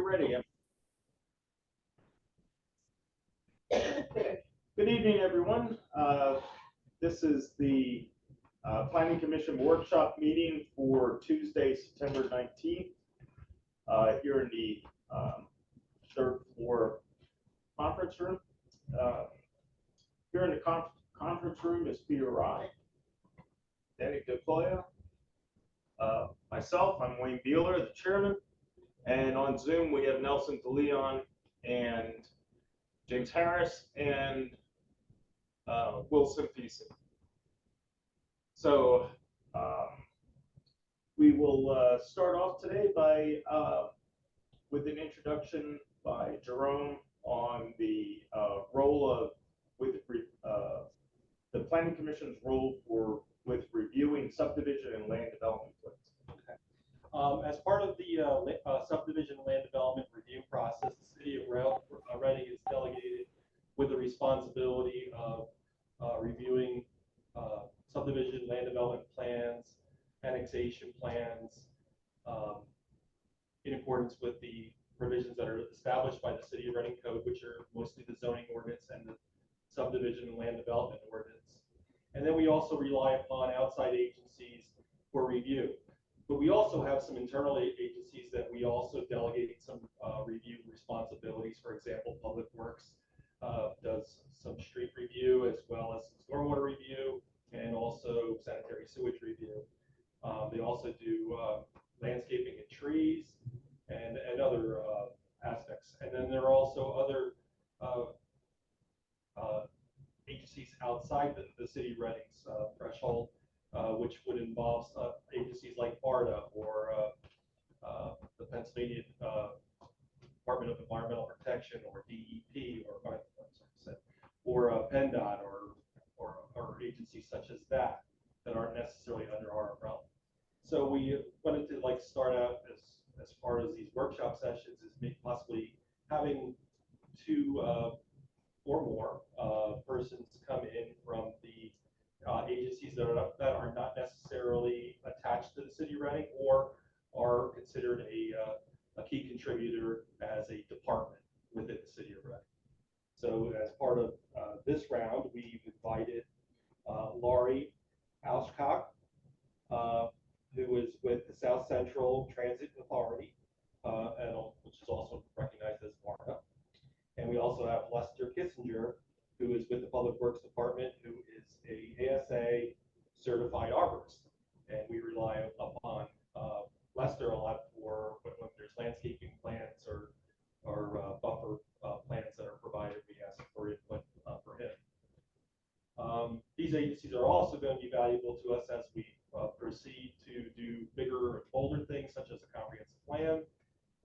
ready. Good evening, everyone. This is the Planning Commission workshop meeting for Tuesday, September 19th, here in the third floor conference room. Here in the conference room is Peter Rye, Danny DeCloya, myself, I'm Wayne Beeler, the chairman, and on Zoom we have Nelson DeLeon and James Harris and Wilson Feason. So we will start off today by with an introduction by Jerome on the role of the Planning Commission's role with reviewing subdivision and land development plans. As part of the subdivision and land development review process, the City of Reading is delegated with the responsibility of reviewing subdivision, land development plans, annexation plans, in accordance with the provisions that are established by the City of Reading Code, which are mostly the zoning ordinance and the subdivision and land development ordinance. And then we also rely upon outside agencies for review. But we also have some internal agencies that we also delegate some review responsibilities. For example, Public Works does some street review as well as stormwater review and also sanitary sewage review. They also do landscaping and trees and other aspects. And then there are also other agencies outside the City of Reading's threshold, which would involve agencies like BARDA or the Pennsylvania Department of Environmental Protection or DEP or PennDOT or agencies such as that aren't necessarily under our umbrella. So we wanted to start out as part of these workshop sessions is possibly having two or more persons come in from the agencies that are not necessarily attached to the City of Reading or are considered a key contributor as a department within the City of Reading. So as part of this round, we've invited Laurie Alshcock, who is with the South Central Transit Authority, which is also recognized as MARTA. And we also have Lester Kissinger, who is with the Public Works Department, who is a ASA certified arborist. And we rely upon Lester a lot for when there's landscaping plans or buffer plans that are provided. We ask for input for him. These agencies are also going to be valuable to us as we proceed to do bigger and bolder things such as a comprehensive plan,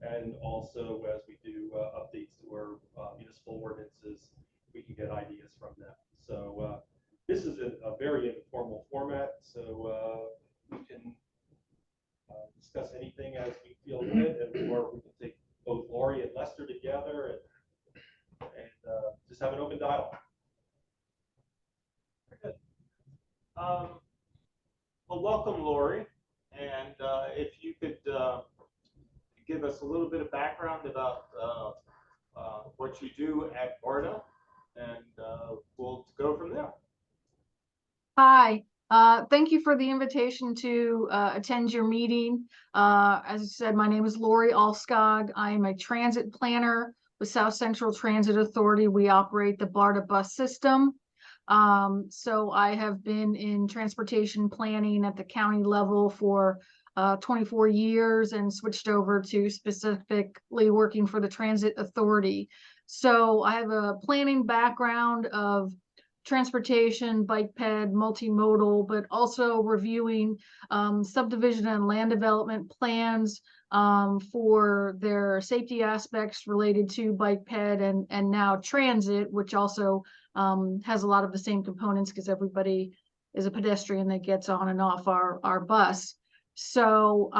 and also as we do updates to our municipal ordinances, we can get ideas from them. So this is a very informal format, so we can discuss anything as we feel fit, or we can take both Laurie and Lester together and just have an open dialogue. Good. Well, welcome, Laurie, and if you could give us a little bit of background about what you do at BARDA, and we'll go from there. Hi, thank you for the invitation to attend your meeting. As I said, my name is Laurie Alskog. I'm a transit planner with South Central Transit Authority. We operate the BARDA bus system. So I have been in transportation planning at the county level for 24 years and switched over to specifically working for the Transit Authority. So I have a planning background of transportation, bike ped, multimodal, but also reviewing subdivision and land development plans for their safety aspects related to bike ped and now transit, which also has a lot of the same components because everybody is a pedestrian that gets on and off our bus. So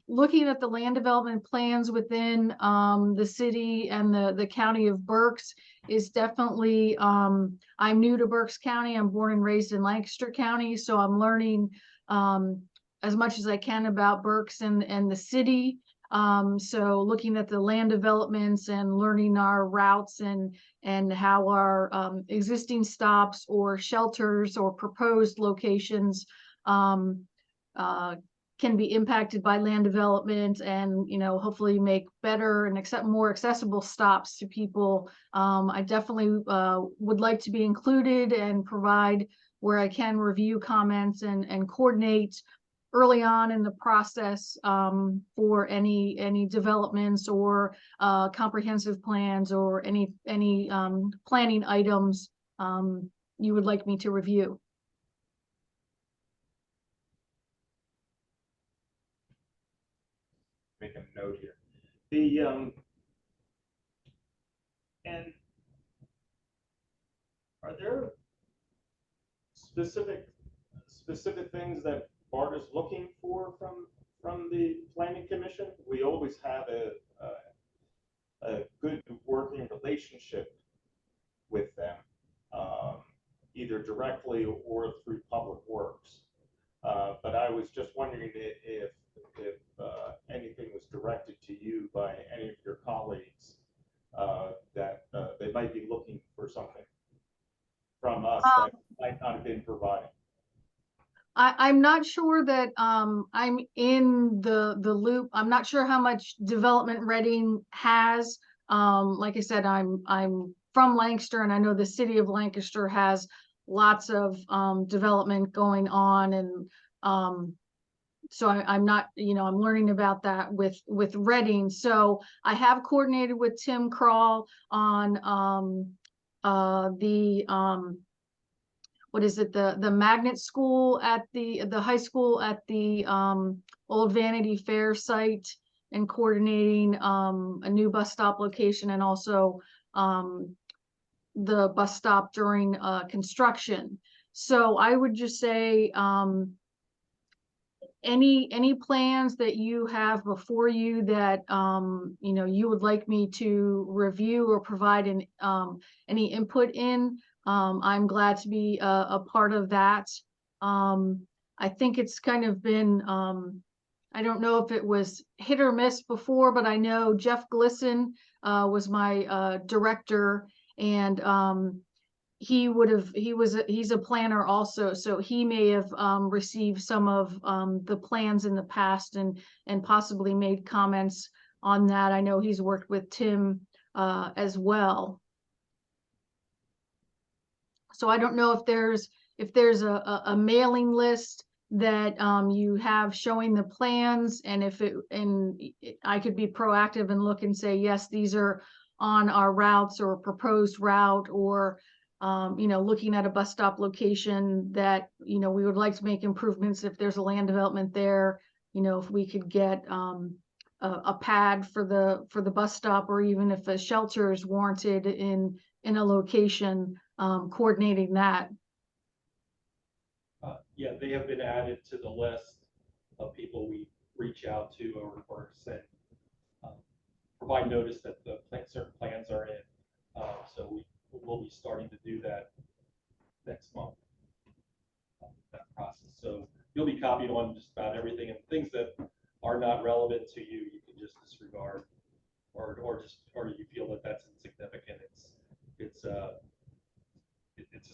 looking at the land development plans within the city and the county of Berks is definitely, I'm new to Berks County. I'm born and raised in Lancaster County, so I'm learning as much as I can about Berks and the city. So looking at the land developments and learning our routes and how our existing stops or shelters or proposed locations uh, can be impacted by land development, and hopefully make better and more accessible stops to people. I definitely would like to be included and provide where I can review comments and coordinate early on in the process for any developments or comprehensive plans or any planning items you would like me to review. Make a note here. The and are there specific things that Bart is looking for from the planning commission? We always have a good working relationship with them, either directly or through Public Works. But I was just wondering if anything was directed to you by any of your colleagues that they might be looking for something from us that might not have been provided. I'm not sure that I'm in the loop. I'm not sure how much development Reading has. Like I said, I'm from Lancaster, and I know the city of Lancaster has lots of development going on, and so I'm not, I'm learning about that with Reading. So I have coordinated with Tim Crawl on what is it, the magnet school at the high school at the old Vanity Fair site, and coordinating a new bus stop location, and also the bus stop during construction. So I would just say any plans that you have before you that you would like me to review or provide any input in, I'm glad to be a part of that. I think it's kind of been I don't know if it was hit or miss before, but I know Jeff Glisson was my director, and he's a planner also, so he may have received some of the plans in the past and possibly made comments on that. I know he's worked with Tim as well. So I don't know if there's a mailing list that you have showing the plans, and I could be proactive and look and say, yes, these are on our routes or proposed route, or looking at a bus stop location that, we would like to make improvements if there's a land development there, if we could get a pad for the bus stop, or even if a shelter is warranted in a location, coordinating that. Yeah, they have been added to the list of people we reach out to or send, provide notice that the certain plans are in. So we will be starting to do that next month, that process. So you'll be copied on just about everything, and things that are not relevant to you, you can just disregard, or you feel that that's insignificant. It's a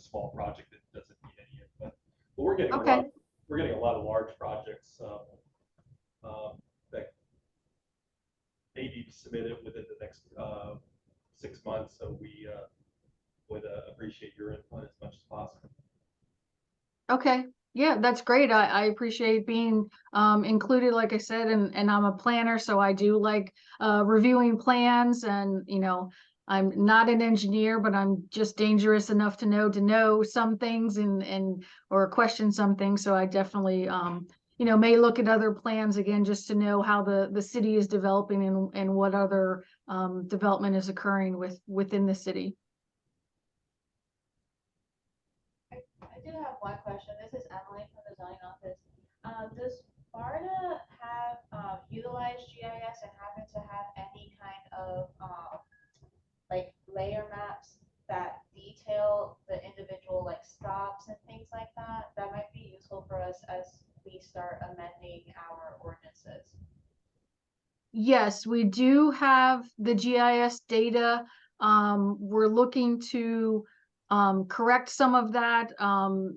small project that doesn't need any input. But we're getting a lot of large projects that maybe be submitted within the next 6 months. So we would appreciate your input as much as possible. Okay. Yeah, that's great. I appreciate being included, like I said, and I'm a planner, so I do like reviewing plans, and I'm not an engineer, but I'm just dangerous enough to know some things or question some things. So I definitely may look at other plans again, just to know how the city is developing and what other development is occurring within the city. I do have one question. This is Emily from the zoning office. Does BARDA have utilized GIS and happen to have any kind of like layer maps that detail the individual like stops and things like that? That might be useful for us as we start amending our ordinances. Yes, we do have the GIS data. We're looking to correct some of that.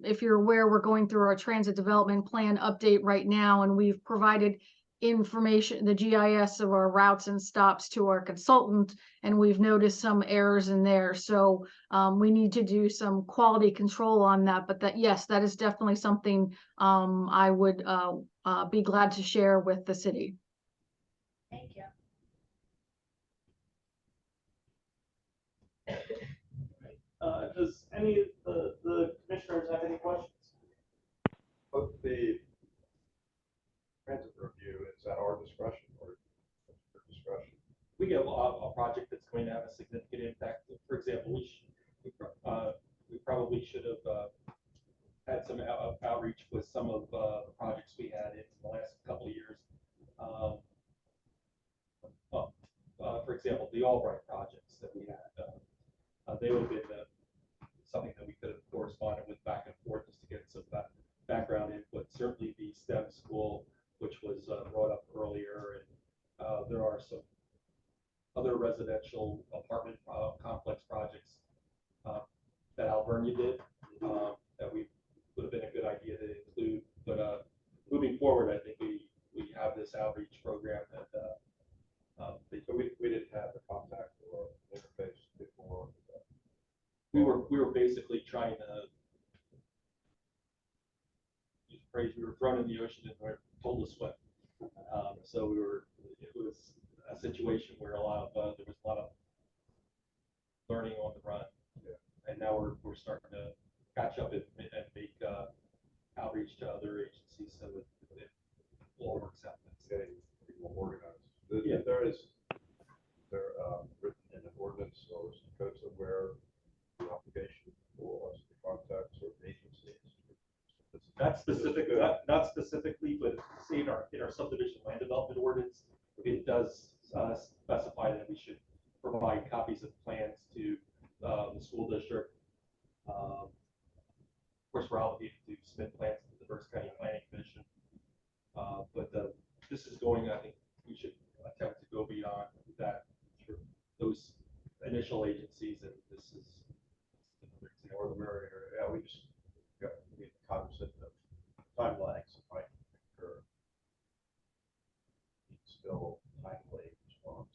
If you're aware, we're going through our transit development plan update right now, and we've provided information, the GIS of our routes and stops to our consultant, and we've noticed some errors in there. So we need to do some quality control on that. But that, yes, that is definitely something I would be glad to share with the city. Thank you. Does any of the commissioners have any questions? But the transit review, is at our discretion or your discretion? We have a project that's going to have a significant impact. For example, we probably should have had some outreach with some of the projects we had in the last couple of years. For example, the Albright projects that we had, they would have been something that we could have corresponded with back and forth just to get some background input. Certainly the STEM school, which was brought up earlier, and there are some other residential apartment complex projects that Alvernia did that we would have been a good idea to include. But moving forward, I think we have this outreach program that we didn't have the contact or interface before. we were basically trying to use the phrase, we were thrown in the ocean and we were told to swim. So it was a situation where there was a lot of learning on the run. Yeah. And now we're starting to catch up and make outreach to other agencies so it all works out. Getting people organized. Yeah. There written in an ordinance or some codes of where the obligation for us to contact certain agencies. Not specifically, but in our subdivision land development ordinance, it does specify that we should provide copies of plans to the school district. Of course, we're obligated to submit plans to the Berks County Planning Commission. But this is going, I think we should attempt to go beyond that for those initial agencies, and this is another example. Or the merrier. Yeah, we just got to be cognizant of time lags, right? Or still timely response.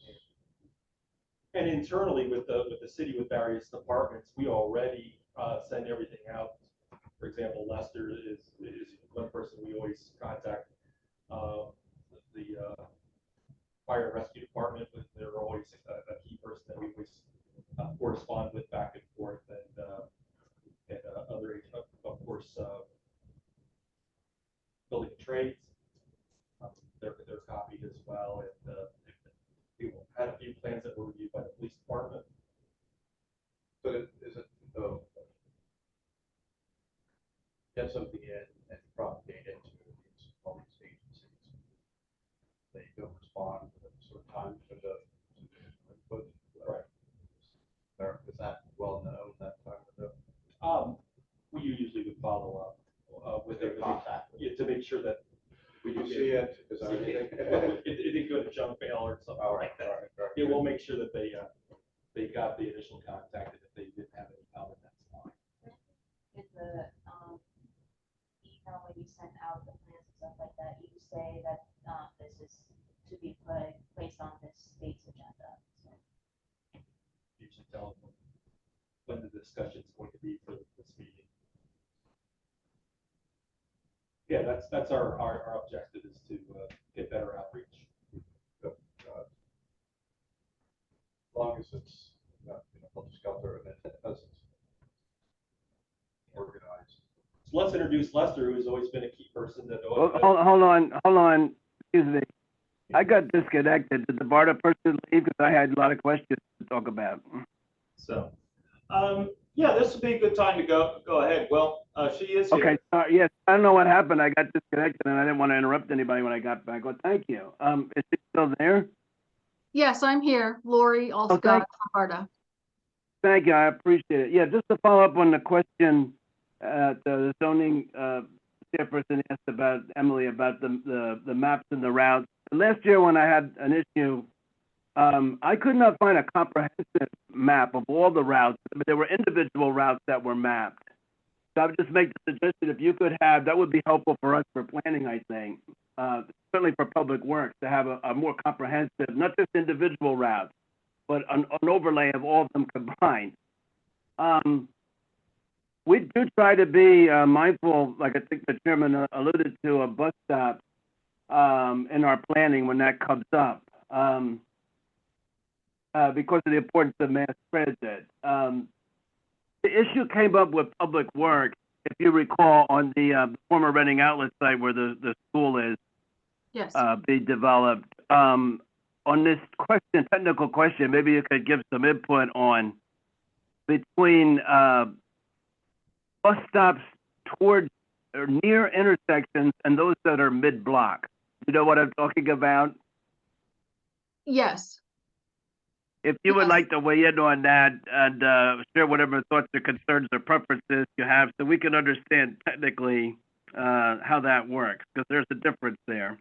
And internally with the city, with various departments, we already send everything out. For example, Lester is one person we always contact. The fire and rescue department, they're always a key person that we always correspond with back and forth, and other, of course, building trades, they're copied as well, and we had a few plans that were reviewed by the police department. But is it get something in and propagate it to all these agencies? They don't respond to sort of time for the input. Right. Is that well known that time window? We usually would follow up with their contact to make sure that we do See it? Is there anything? it didn't go to junk mail or something like that. Yeah, we'll make sure that they got the initial contact, and if they didn't have any comment, that's fine. In the email when you send out the plans and stuff like that, you say that this is to be placed on this state's agenda. So. Usually tell them when the discussion is going to be for this meeting. Yeah, that's our objective, is to get better outreach. As long as it's not, helter skelter and it doesn't organized. So let's introduce Lester, who has always been a key person that. Hold on. Excuse me. I got disconnected. Did the BARDA person leave? Because I had a lot of questions to talk about. So, yeah, this would be a good time to go ahead. Well, she is here. Okay. Yes. I don't know what happened. I got disconnected, and I didn't want to interrupt anybody when I got back. Well, thank you. Is she still there? Yes, I'm here, Lori Alscott from BARDA. Thank you. I appreciate it. Yeah, just to follow up on the question the zoning chairperson asked about, Emily, about the maps and the routes last year when I had an issue, I could not find a comprehensive map of all the routes, but there were individual routes that were mapped. So I would just make the suggestion, if you could have, that would be helpful for us for planning, I think, certainly for public works, to have a more comprehensive, not just individual routes, but an overlay of all of them combined. We do try to be mindful, like I think the chairman alluded to, of bus stops in our planning when that comes up, because of the importance of mass transit. The issue came up with public works, if you recall, on the former Reading Outlet site where the school is Yes. being developed. On this question, technical question, maybe you could give some input on between bus stops towards or near intersections and those that are mid-block. You know what I'm talking about? Yes. If you would Yes. like to weigh in on that and share whatever thoughts or concerns or preferences you have, so we can understand technically how that works, because there's a difference there.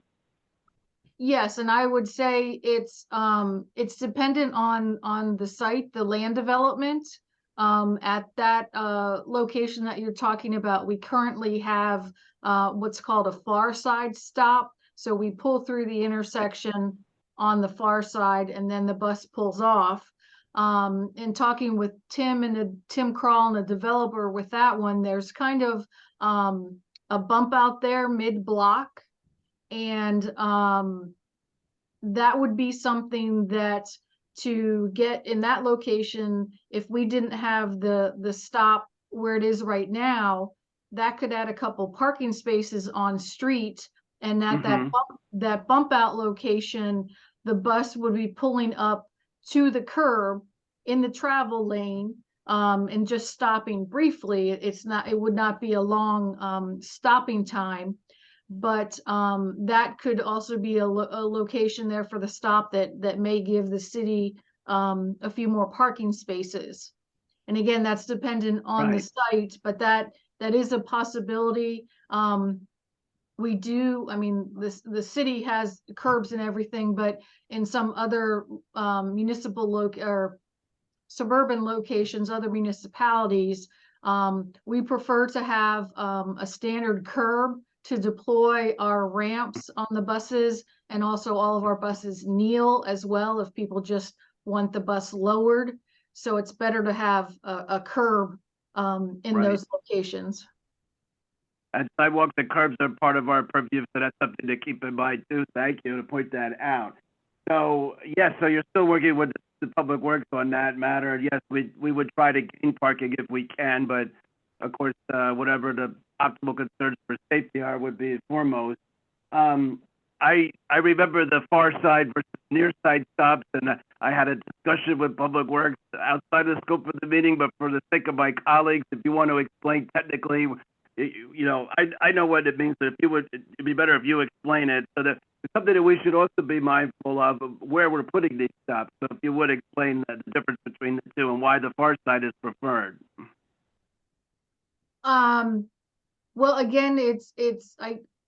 Yes, and I would say it's dependent on the site, the land development. At that location that you're talking about, we currently have what's called a far side stop. So we pull through the intersection on the far side, and then the bus pulls off. In talking with Tim Crawl and the developer with that one, there's kind of a bump out there mid-block. And that would be something that, to get in that location, if we didn't have the stop where it is right now, that could add a couple parking spaces on street, and at that bump out location, the bus would be pulling up to the curb in the travel lane, and just stopping briefly. It would not be a long stopping time, but that could also be a location there for the stop that may give the city a few more parking spaces. And again, that's dependent on the site, but that is a possibility. We do, I mean, the city has curbs and everything, but in some other municipal or suburban locations, other municipalities, we prefer to have a standard curb to deploy our ramps on the buses, and also all of our buses kneel as well if people just want the bus lowered. So it's better to have a curb in those locations. And sidewalks and curbs are part of our purview, so that's something to keep in mind too. Thank you to point that out. So yes, so you're still working with the public works on that matter. Yes, we would try to gain parking if we can, but of course, whatever the optimal concerns for safety are would be foremost. I remember the far side versus near side stops, and I had a discussion with Public Works outside of the scope of the meeting, but for the sake of my colleagues, if you want to explain technically, you know, I know what it means, but if you would, it'd be better if you explain it. So that it's something that we should also be mindful of where we're putting these stops. So if you would explain the difference between the two and why the far side is preferred. Well, again,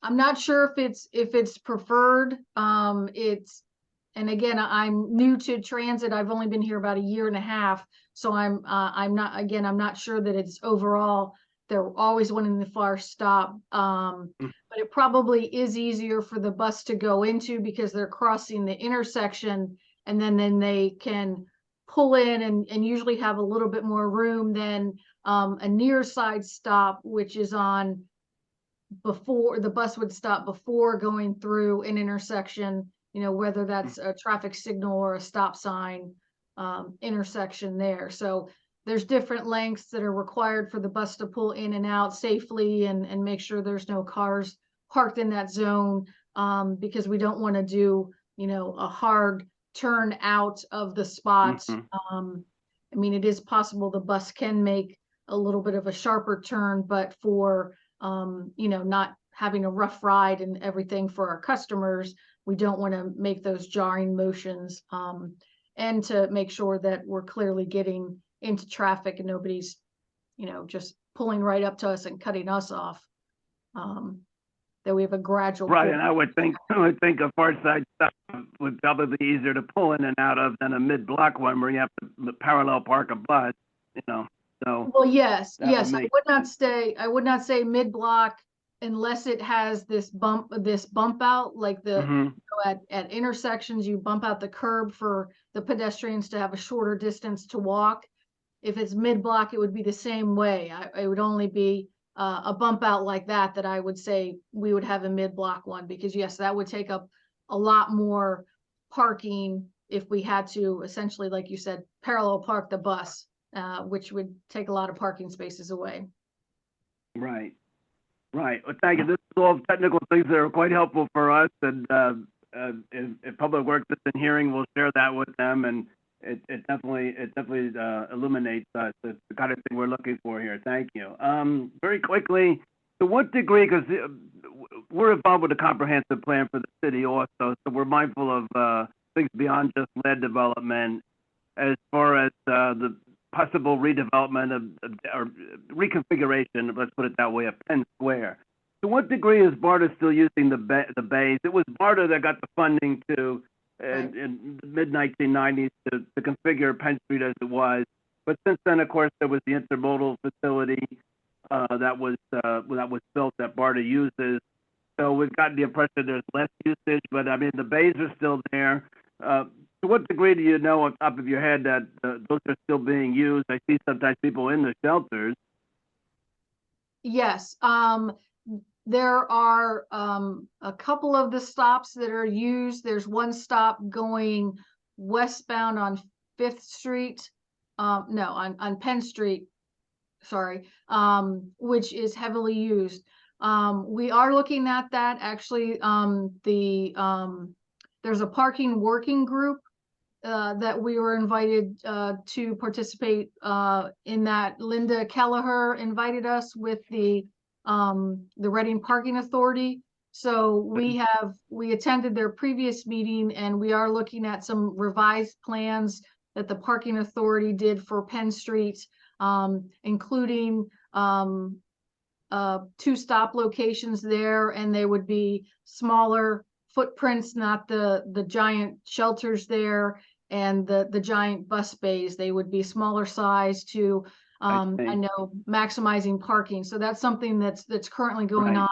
I'm not sure if it's preferred. And again, I'm new to transit. I've only been here about a year and a half, so I'm not sure that it's overall they're always wanting the far stop. But it probably is easier for the bus to go into because they're crossing the intersection, and then they can pull in and usually have a little bit more room than a near side stop, which is on before the bus would stop before going through an intersection, you know, whether that's a traffic signal or a stop sign intersection there. So there's different lengths that are required for the bus to pull in and out safely and make sure there's no cars parked in that zone, because we don't want to do, you know, a hard turn out of the spot. I mean, it is possible the bus can make a little bit of a sharper turn, but for you know, not having a rough ride and everything for our customers, we don't want to make those jarring motions, and to make sure that we're clearly getting into traffic and nobody's, you know, just pulling right up to us and cutting us off. that we have a gradual. Right, and I would think a far side stop would probably be easier to pull in and out of than a mid-block one where you have to parallel park a bus, you know, so. Well, yes, That would yes, make I would not say mid-block unless it has this bump out, like the, Mhm. at intersections, you bump out the curb for the pedestrians to have a shorter distance to walk. If it's mid-block, it would be the same way. It would only be a bump out like that I would say we would have a mid-block one, because yes, that would take up a lot more parking if we had to essentially, like you said, parallel park the bus, which would take a lot of parking spaces away. Right, right. Well, thank you. This is all technical things that are quite helpful for us, and if Public Works isn't hearing, we'll share that with them, and it definitely illuminates us. It's the kind of thing we're looking for here. Thank you. Very quickly, to what degree, because we're involved with a comprehensive plan for the city also, so we're mindful of things beyond just land development, as far as the possible redevelopment or reconfiguration, let's put it that way, of Penn Square. To what degree is BARDA still using the bays? It was BARDA that got the funding to in the mid-1990s to configure Penn Street as it was. But since then, of course, there was the intermodal facility that was built that BARDA uses. So we've gotten the impression there's less usage, but I mean, the bays are still there. To what degree do you know on top of your head that those are still being used? I see sometimes people in the shelters. Yes, there are a couple of the stops that are used. There's one stop going westbound on 5th Street, no, on Penn Street, sorry, which is heavily used. We are looking at that. Actually, there's a parking working group that we were invited to participate in that. Linda Kelleher invited us with the Reading Parking Authority. So we attended their previous meeting, and we are looking at some revised plans that the Parking Authority did for Penn Street, including 2 stop locations there, and they would be smaller footprints, not the giant shelters there, and the giant bus bays. They would be smaller size to I know, maximizing parking. So that's something that's currently going on.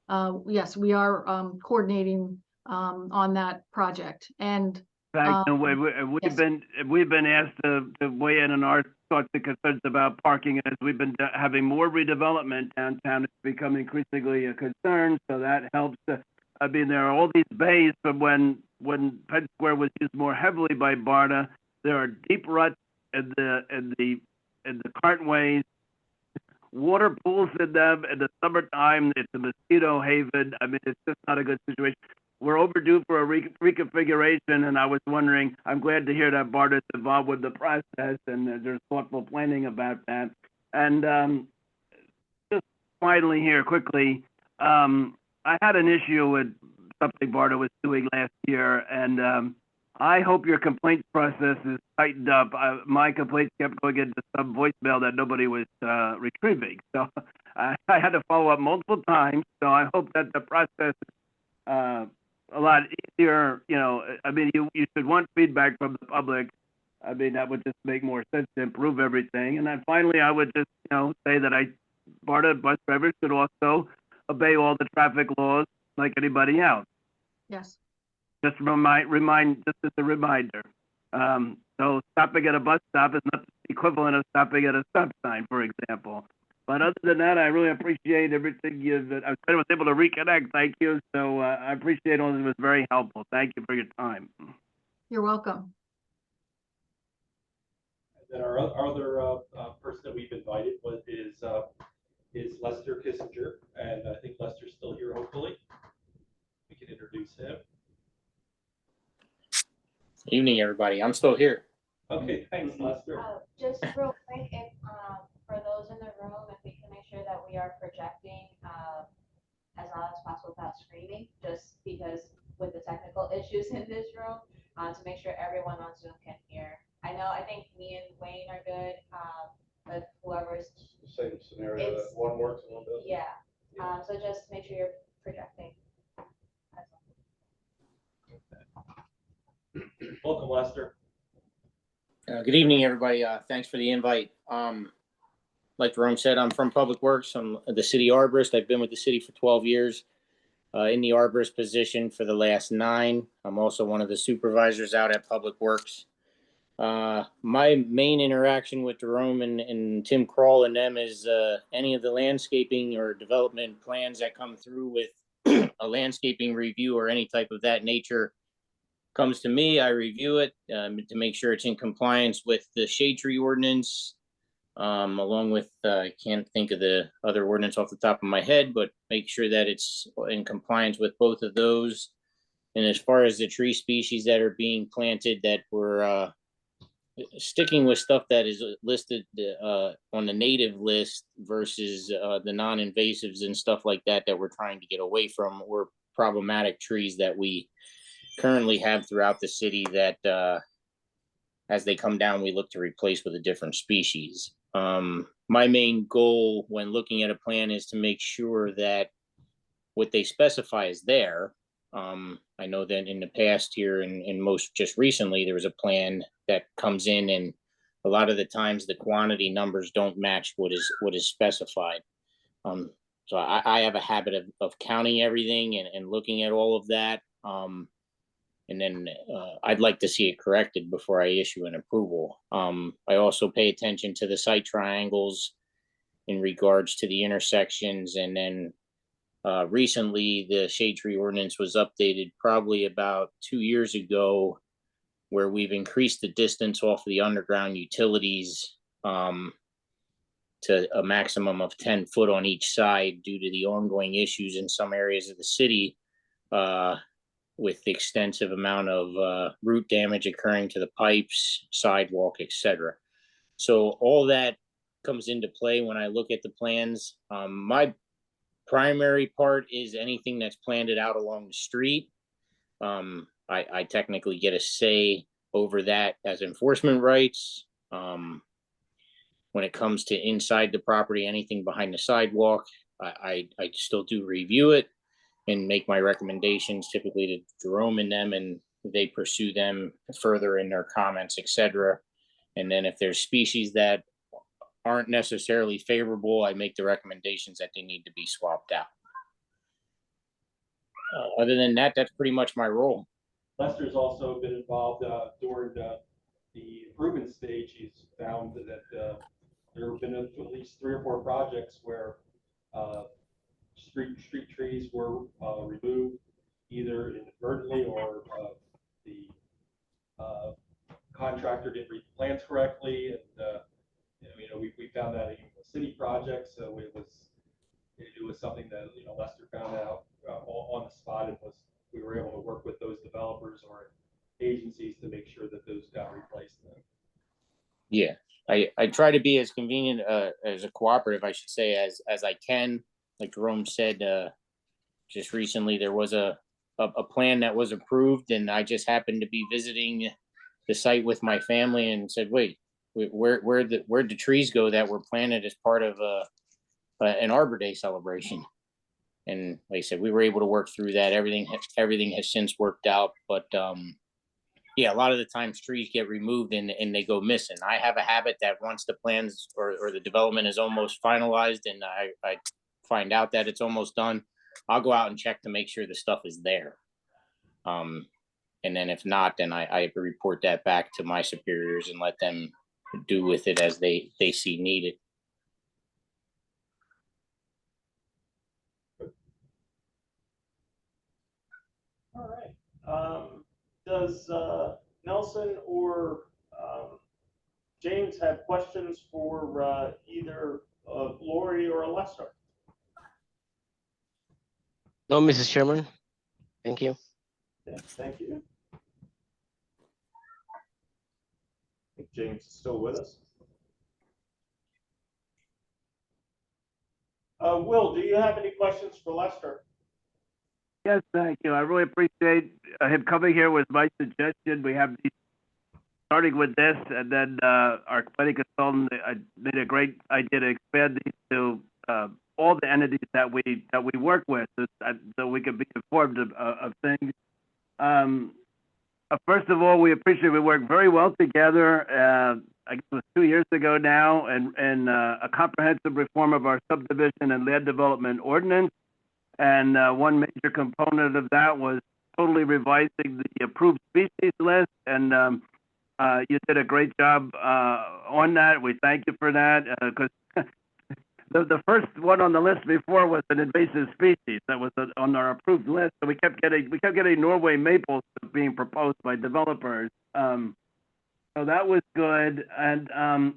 And yes, we are coordinating on that project. And we've been asked to weigh in on our thoughts and concerns about parking, and as we've been having more redevelopment downtown, it's become increasingly a concern. So that helps. I mean, there are all these bays from when Penn Square was used more heavily by BARDA. There are deep ruts in the cartways, water pools in them. In the summertime, it's a mosquito haven. I mean, it's just not a good situation. We're overdue for a reconfiguration, and I was wondering, I'm glad to hear that BARDA is involved with the process, and there's thoughtful planning about that. And just finally here, quickly, I had an issue with something BARDA was doing last year, and I hope your complaints process is tightened up. My complaints kept going into some voicemail that nobody was retrieving. So I had to follow up multiple times. So I hope that the process is a lot easier. You know, I mean, you should want feedback from the public. I mean, that would just make more sense to improve everything. And then finally, I would just, say that BARDA bus drivers should also obey all the traffic laws like anybody else. yes. Just just as a reminder. So stopping at a bus stop is not the equivalent of stopping at a stop sign, for example. But other than that, I really appreciate everything I was able to reconnect. Thank you. So I appreciate all this. It was very helpful. Thank you for your time. You're welcome. And then our other person that we've invited is Lester Kissinger, and I think Lester's still here. Hopefully, we can introduce him. Evening, everybody. I'm still here. Okay, thanks, Lester. Just real quick, if for those in the room, if we can make sure that we are projecting as loud as possible without screaming, just because with the technical issues in this room, to make sure everyone on Zoom can hear. I think me and Wayne are good, but whoever's The same scenario, that one works a little bit. yeah. So just make sure you're projecting. That's all. Welcome, Lester. Good evening, everybody. Thanks for the invite. Like Jerome said, I'm from Public Works. I'm the city arborist. I've been with the city for 12 years in the arborist position for the last 9. I'm also one of the supervisors out at Public Works. My main interaction with Jerome and Tim Kroll and them is any of the landscaping or development plans that come through with a landscaping review or any type of that nature comes to me. I review it to make sure it's in compliance with the shade tree ordinance, along with I can't think of the other ordinance off the top of my head, but make sure that it's in compliance with both of those. And as far as the tree species that are being planted, that we're sticking with stuff that is listed on the native list versus the non-invasives and stuff like that we're trying to get away from, or problematic trees that we currently have throughout the city that as they come down, we look to replace with a different species. My main goal when looking at a plan is to make sure that what they specify is there. I know that in the past here and most just recently, there was a plan that comes in and a lot of the times the quantity numbers don't match what is specified. So I have a habit of counting everything and looking at all of that. And then I'd like to see it corrected before I issue an approval. I also pay attention to the site triangles in regards to the intersections. And then recently the shade tree ordinance was updated probably about 2 years ago, where we've increased the distance off of the underground utilities to a maximum of 10 foot on each side due to the ongoing issues in some areas of the city with the extensive amount of root damage occurring to the pipes, sidewalk, etc. So all that comes into play when I look at the plans. My primary part is anything that's planted out along the street. I technically get a say over that as enforcement rights. When it comes to inside the property, anything behind the sidewalk, I still do review it and make my recommendations typically to Jerome and them, and they pursue them further in their comments, etc. And then if there's species that aren't necessarily favorable, I make the recommendations that they need to be swapped out. Other than that, that's pretty much my role. Lester's also been involved during the improvement stage. He's found that there have been at least 3 or 4 projects where street trees were removed either inadvertently or the contractor didn't read the plans correctly, and we found that in the city project. So it was something that Lester found out on the spot, and we were able to work with those developers or agencies to make sure that those got replaced. Yeah, I try to be as convenient as a cooperative, I should say, as I can. Like Jerome said, just recently there was a plan that was approved, and I just happened to be visiting the site with my family and said, wait, where'd the trees go that were planted as part of an Arbor Day celebration? And like I said, we were able to work through that. Everything has since worked out, but yeah, a lot of the times trees get removed and they go missing. I have a habit that once the plans or the development is almost finalized and I find out that it's almost done, I'll go out and check to make sure the stuff is there. And then if not, then I report that back to my superiors and let them do with it as they see needed. All right. Does Nelson or James have questions for either Lori or Lester? No, Mrs. Chairman. Thank you. Yeah, thank you. I think James is still with us. Will, do you have any questions for Lester? Yes, thank you. I really appreciate him coming here with my suggestion. We have these, starting with this, and then our planning consultant made a great idea to expand these to all the entities that we work with, so we could be informed of things. First of all, we appreciate we work very well together. I guess it was 2 years ago now, and a comprehensive reform of our subdivision and land development ordinance. And one major component of that was totally revising the approved species list. And you did a great job on that. We thank you for that, because the first one on the list before was an invasive species that was on our approved list. So we kept getting Norway maples being proposed by developers. So that was good. And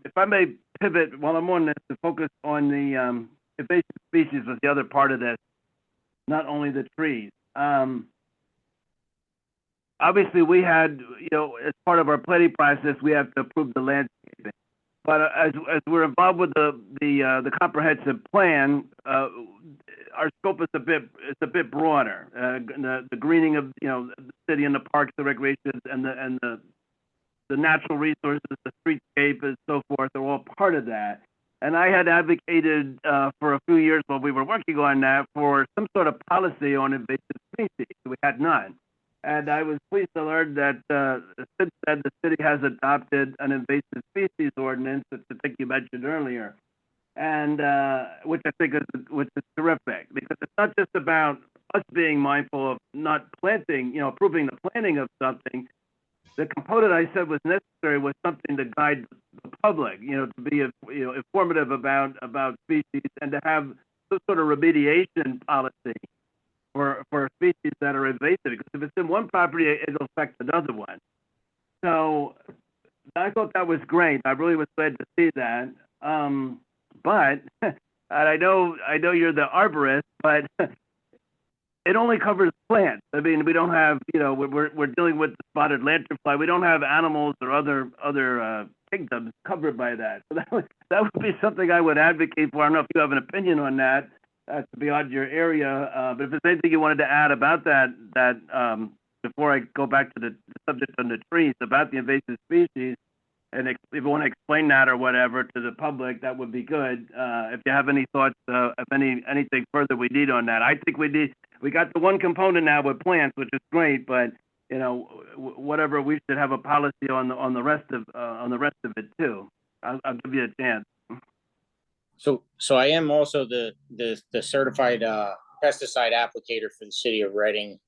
if I may pivot while I'm on this to focus on the invasive species was the other part of this, not only the trees. Obviously, we had, as part of our planning process, we have to approve the landscaping. But as we're involved with the comprehensive plan, our scope is a bit broader. The greening of the city and the parks, the recreation, and the natural resources, the streetscape, and so forth are all part of that. And I had advocated for a few years while we were working on that for some sort of policy on invasive species. We had none. And I was pleased to learn that since then the city has adopted an invasive species ordinance, which I think you mentioned earlier, and which I think is terrific, because it's not just about us being mindful of not planting, approving the planting of something. The component I said was necessary was something to guide the public, to be informative about species and to have some sort of remediation policy for species that are invasive, because if it's in one property, it'll affect another one. So I thought that was great. I really was glad to see that. But and I know you're the arborist, but it only covers plants. I mean, we don't have, we're dealing with the spotted lanternfly. We don't have animals or other kingdoms covered by that. So that would be something I would advocate for. I don't know if you have an opinion on that. That's beyond your area. But if there's anything you wanted to add about that before I go back to the subject on the trees, about the invasive species, and if you want to explain that or whatever to the public, that would be good. If you have any thoughts, if anything further we need on that. I think we got the one component now with plants, which is great, but whatever, we should have a policy on the rest of it too. I'll give you a chance. So I am also the certified pesticide applicator for the city of Reading.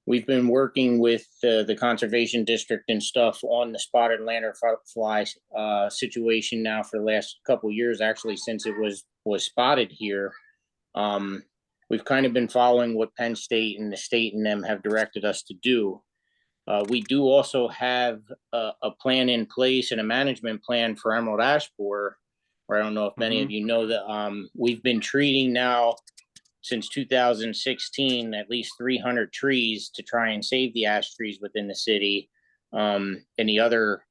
We've been working with the conservation district and stuff on the spotted lanternfly situation now for the last couple of years, actually, since it was spotted here. We've kind of been following what Penn State and the state and them have directed us to do. We do also have a plan in place and a management plan for emerald ash borer. Or I don't know if many of you know that we've been treating now since 2016 at least 300 trees to try and save the ash trees within the city, and the other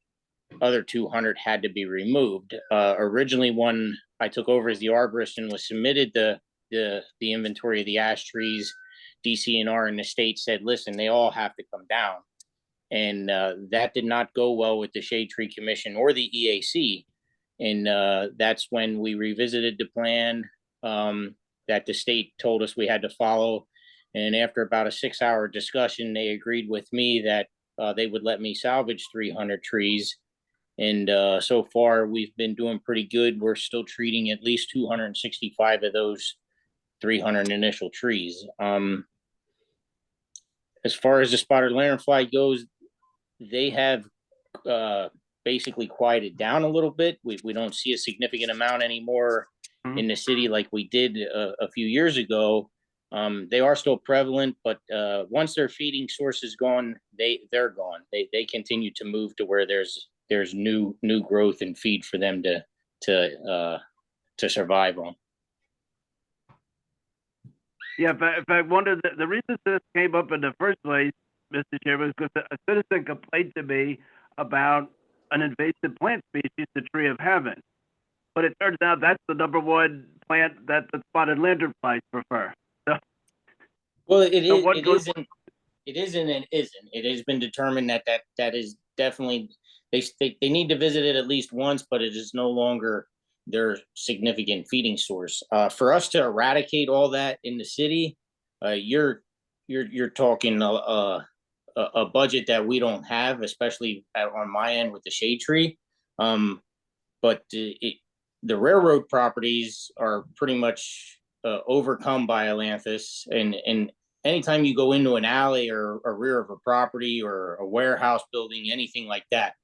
200 had to be removed. Originally, when I took over as the arborist and was submitted the inventory of the ash trees, DCNR and the state said, listen, they all have to come down, and that did not go well with the Shade Tree Commission or the EAC. And that's when we revisited the plan that the state told us we had to follow. And after about a 6-hour discussion, they agreed with me that they would let me salvage 300 trees. And so far, we've been doing pretty good. We're still treating at least 265 of those 300 initial trees. As far as the spotted lanternfly goes, they have basically quieted down a little bit. We don't see a significant amount anymore in the city like we did a few years ago. They are still prevalent, but once their feeding source is gone, they're gone. They continue to move to where there's new growth and feed for them to survive on. Yeah, but I wonder, the reason this came up in the first place, Mr. Chairman, is because a citizen complained to me about an invasive plant species, the tree of heaven. But it turns out that's the #1 plant that the spotted lanternflies prefer. So, well, it isn't and isn't. It has been determined that is definitely, they need to visit it at least once, but it is no longer their significant feeding source. For us to eradicate all that in the city, you're talking a budget that we don't have, especially on my end with the shade tree. But the railroad properties are pretty much overcome by Atlantis, and anytime you go into an alley or a rear of a property or a warehouse building, anything like that,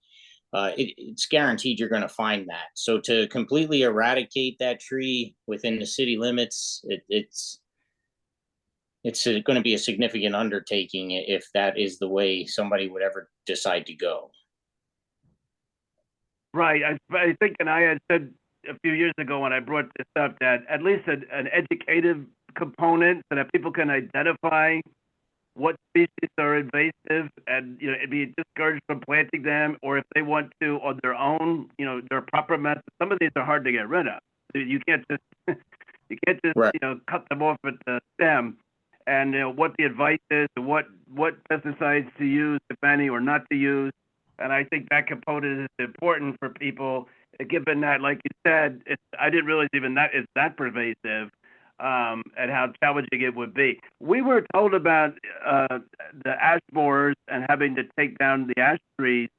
it's guaranteed you're going to find that. So to completely eradicate that tree within the city limits, it's going to be a significant undertaking if that is the way somebody would ever decide to go. Right. I think, and I had said a few years ago when I brought this up, that at least an educative component so that people can identify what species are invasive and, you know, be discouraged from planting them, or if they want to on their own, you know, their proper method. Some of these are hard to get rid of. You can't just Right. you know, cut them off at the stem. And you know, what the advice is, what pesticides to use, if any, or not to use. And I think that component is important for people, given that, like you said, I didn't realize even that it's that pervasive, and how challenging it would be. We were told about the ash borers and having to take down the ash trees.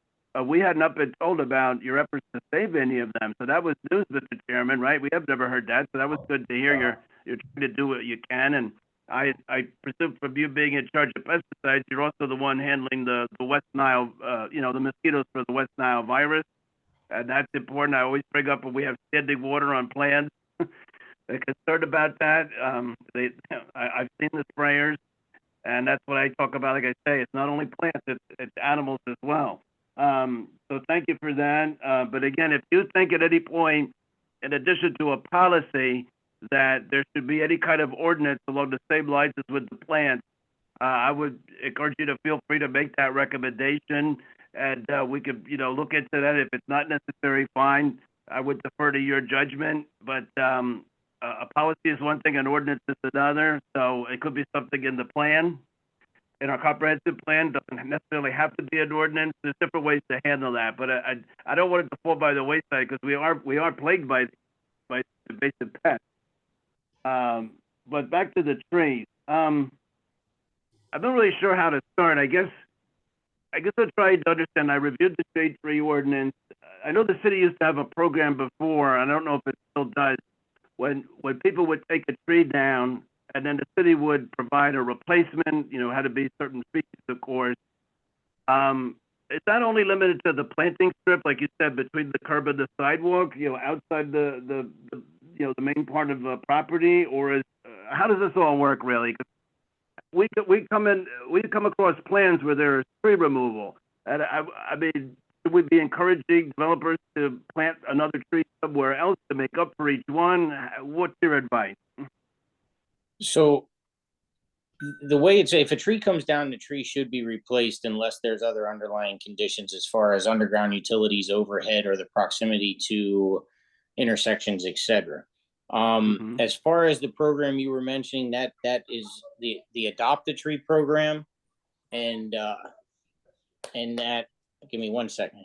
We had not been told about your efforts to save any of them. So that was news, Mr. Chairman, right? We have never heard that. So that was good to hear. You're trying to do what you can. And I presume from you being in charge of pesticides, you're also the one handling the West Nile, you know, the mosquitoes for the West Nile virus. And that's important. I always bring up when we have standing water on plants. They're concerned about that. I've seen the sprayers, and that's what I talk about. Like I say, it's not only plants, it's animals as well. So thank you for that. But again, if you think at any point, in addition to a policy, that there should be any kind of ordinance along the same lines as with the plants, I would encourage you to feel free to make that recommendation, and we could, you know, look into that. If it's not necessary, fine. I would defer to your judgment, but a policy is one thing, an ordinance is another. So it could be something in the plan, in our comprehensive plan. Doesn't necessarily have to be an ordinance. There's different ways to handle that, but I don't want it to fall by the wayside, because we are plagued by invasive pests. But back to the trees. I'm not really sure how to start. I guess I'm trying to understand. I reviewed the shade tree ordinance. I know the city used to have a program before. I don't know if it still does. When people would take a tree down, and then the city would provide a replacement, you know, had to be certain species, of course. Is that only limited to the planting strip, like you said, between the curb and the sidewalk, you know, outside the you know, the main part of the property, or is how does this all work really? 'Cause we come across plans where there's tree removal, and I mean, should we be encouraging developers to plant another tree somewhere else to make up for each one? What's your advice? So the way it's, if a tree comes down, the tree should be replaced unless there's other underlying conditions as far as underground utilities, overhead, or the proximity to intersections, etc. As far as the program you were mentioning, that is the Adopt a Tree program, and that, give me 1 second.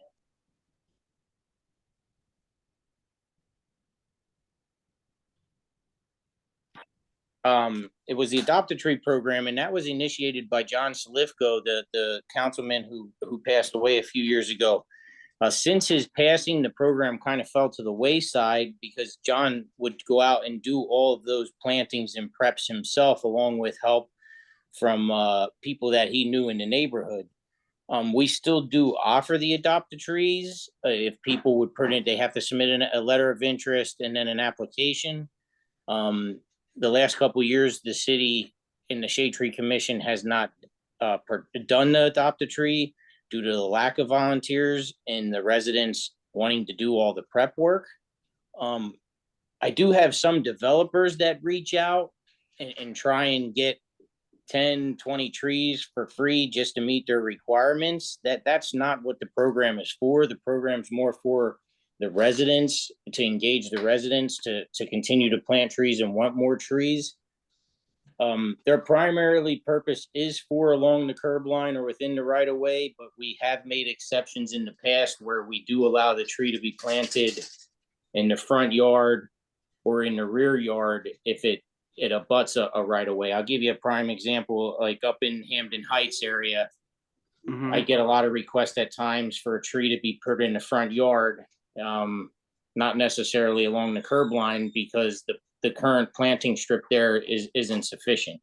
It was the Adopt a Tree program, and that was initiated by John Salifko, the councilman who passed away a few years ago. Since his passing, the program kind of fell to the wayside because John would go out and do all of those plantings and preps himself, along with help from people that he knew in the neighborhood. We still do offer the Adopt a Trees. If people would put in, they have to submit a letter of interest and then an application. The last couple of years, the city in the Shade Tree Commission has not done the Adopt a Tree due to the lack of volunteers and the residents wanting to do all the prep work. I do have some developers that reach out and try and get 10, 20 trees for free just to meet their requirements. That's not what the program is for. The program's more for the residents, to engage the residents to continue to plant trees and want more trees. Their primarily purpose is for along the curb line or within the right of way, but we have made exceptions in the past where we do allow the tree to be planted in the front yard or in the rear yard if it abuts a right of way. I'll give you a prime example, like up in Hampton Heights area. I get a lot of requests at times for a tree to be put in the front yard, not necessarily along the curb line because the current planting strip there isn't sufficient.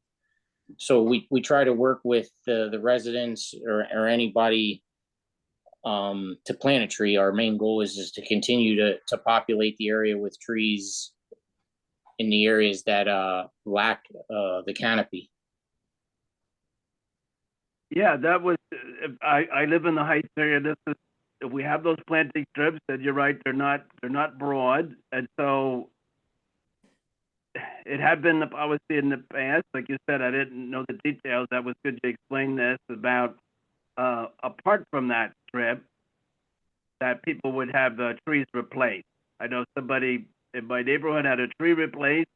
So we try to work with the residents or anybody to plant a tree. Our main goal is to continue to populate the area with trees in the areas that lack the canopy. Yeah, that was, I live in the Heights area. This is, if we have those planting strips, and you're right, they're not broad. And so it had been the policy in the past, like you said, I didn't know the details. That was good to explain this about, apart from that strip, that people would have the trees replaced. I know somebody in my neighborhood had a tree replaced,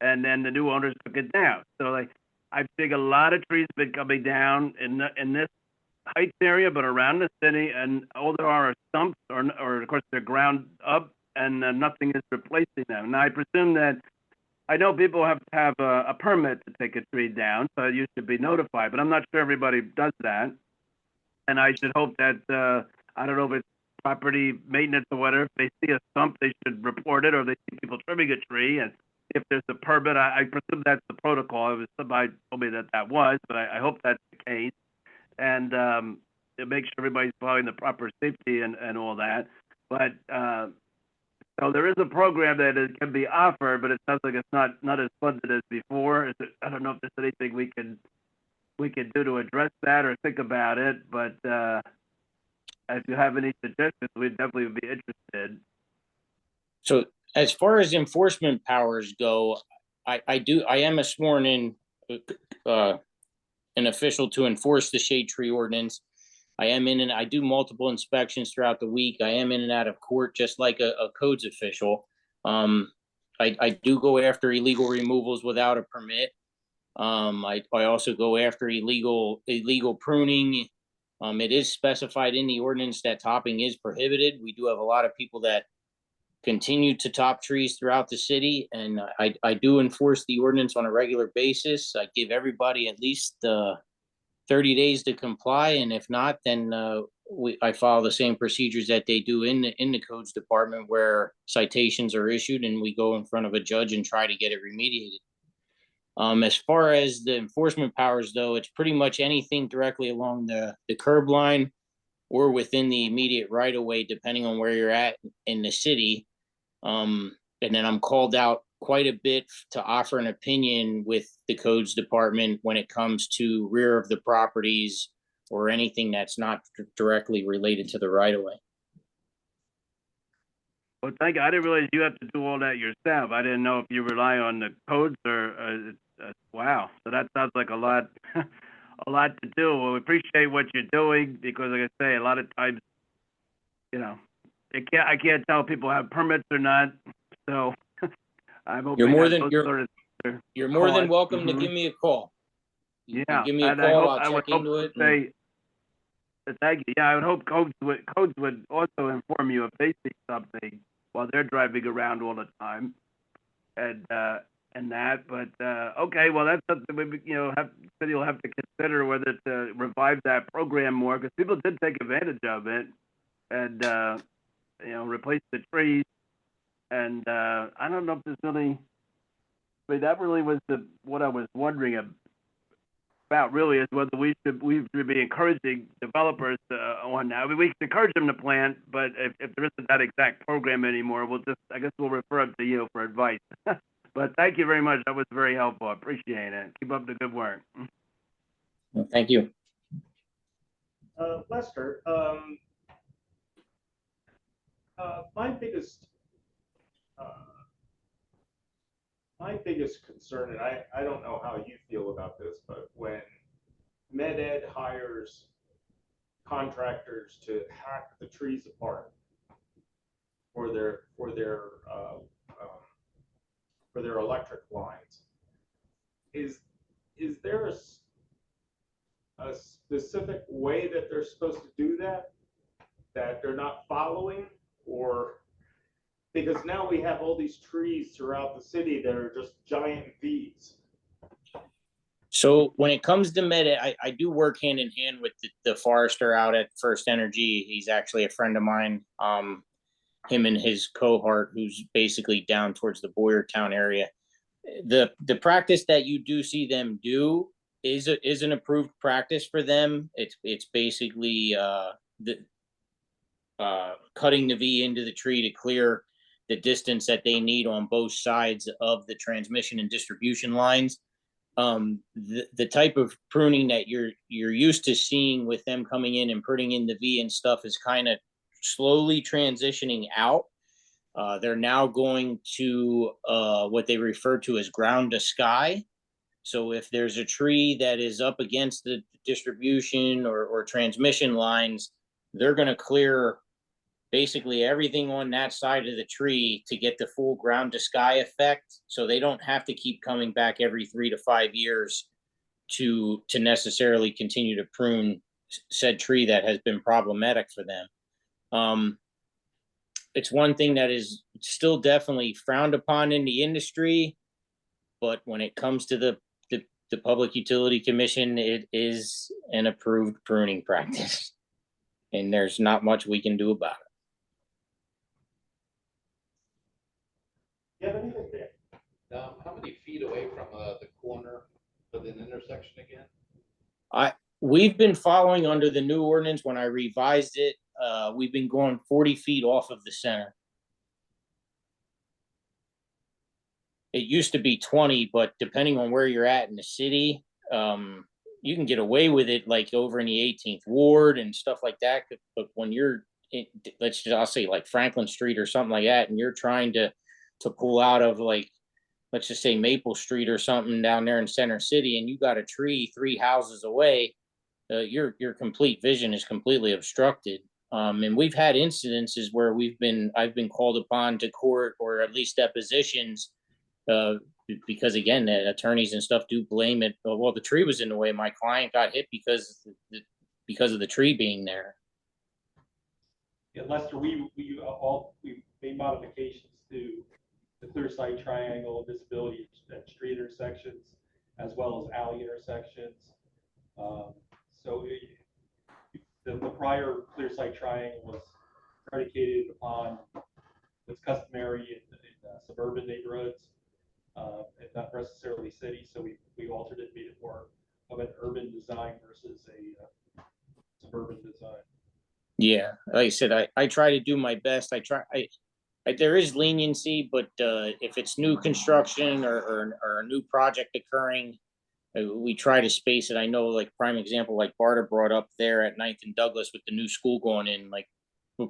and then the new owners took it down. So like, I think a lot of trees have been coming down in this Heights area, but around the city, and all there are stumps, or of course they're ground up, and nothing is replacing them. Now I presume that, I know people have to have a permit to take a tree down, so you should be notified, but I'm not sure everybody does that. And I should hope that, I don't know if it's property maintenance or whatever, if they see a stump, they should report it, or they see people trimming a tree, and if there's a permit, I presume that's the protocol. It was somebody told me that was, but I hope that's the case. And to make sure everybody's following the proper safety and all that. But so there is a program that can be offered, but it sounds like it's not as funded as before. I don't know if there's anything we can do to address that or think about it. But if you have any suggestions, we'd definitely be interested. So as far as enforcement powers go, I am a sworn in an official to enforce the shade tree ordinance. I am in and I do multiple inspections throughout the week. I am in and out of court just like a codes official. I do go after illegal removals without a permit. I also go after illegal pruning. It is specified in the ordinance that topping is prohibited. We do have a lot of people that continue to top trees throughout the city, and I do enforce the ordinance on a regular basis. I give everybody at least 30 days to comply, and if not, then I follow the same procedures that they do in the codes department, where citations are issued and we go in front of a judge and try to get it remediated. As far as the enforcement powers, though, it's pretty much anything directly along the curb line or within the immediate right of way, depending on where you're at in the city. And then I'm called out quite a bit to offer an opinion with the codes department when it comes to rear of the properties or anything that's not directly related to the right of way. Well, thank you. I didn't realize you have to do all that yourself. I didn't know if you rely on the codes or, wow. So that sounds like a lot, a lot to do. Well, we appreciate what you're doing because, like I say, a lot of times, you know, I can't tell if people have permits or not. So I'm hoping You're more than welcome to give me a call. You can give me a call. I'll check into it. Thank you. Yeah, I would hope codes would also inform you if they see something while they're driving around all the time, and that. But okay, well that's something we you'll have to consider whether to revive that program more, because people did take advantage of it and replace the trees. And I don't know if there's really. I mean, that really was what I was wondering about. Really, is whether we should be encouraging developers on that. I mean, we can encourage them to plant, but if there isn't that exact program anymore, I guess we'll refer them to you for advice. But thank you very much. That was very helpful. I appreciate it. Keep up the good work. Well, thank you. Lester, my biggest concern, and I don't know how you feel about this, but when MedEd hires contractors to hack the trees apart for their electric lines, is there a specific way that they're supposed to do that they're not following, or Because now we have all these trees throughout the city that are just giant V's. So when it comes to I do work hand in hand with the forester out at First Energy. He's actually a friend of mine. Him and his cohort, who's basically down towards the Boyertown area. The practice that you do see them do is an approved practice for them. It's basically cutting the V into the tree to clear the distance that they need on both sides of the transmission and distribution lines. The type of pruning that you're used to seeing with them coming in and putting in the V and stuff is kind of slowly transitioning out. They're now going to what they refer to as ground to sky. So if there's a tree that is up against the distribution or transmission lines, they're going to clear basically everything on that side of the tree to get the full ground to sky effect. So they don't have to keep coming back every 3 to 5 years to necessarily continue to prune said tree that has been problematic for them. It's one thing that is still definitely frowned upon in the industry, but when it comes to the Public Utility Commission, it is an approved pruning practice, and there's not much we can do about it. You have anything there? How many feet away from the corner of an intersection again? We've been following under the new ordinance. When I revised it, we've been going 40 feet off of the center. It used to be 20, but depending on where you're at in the city, you can get away with it like over in the 18th Ward and stuff like that. But when you're, I'll say like Franklin Street or something like that, and you're trying to pull out of like, let's just say Maple Street or something down there in Center City, and you got a tree 3 houses away, your complete vision is completely obstructed. And we've had incidences where I've been called upon to court or at least depositions, because again, the attorneys and stuff do blame it. Well, the tree was in the way. My client got hit because of the tree being there. Yeah, Lester, we made modifications to the clear sight triangle visibility at street intersections as well as alley intersections. So the prior clear sight triangle was predicated upon what's customary in suburban neighborhoods, and not necessarily cities. So we altered it, made it more of an urban design versus a suburban design. Yeah, like I said, I try to do my best. There is leniency, but if it's new construction or a new project occurring, we try to space it. I know, like prime example, like Barta brought up there at 9th and Douglas with the new school going in. Like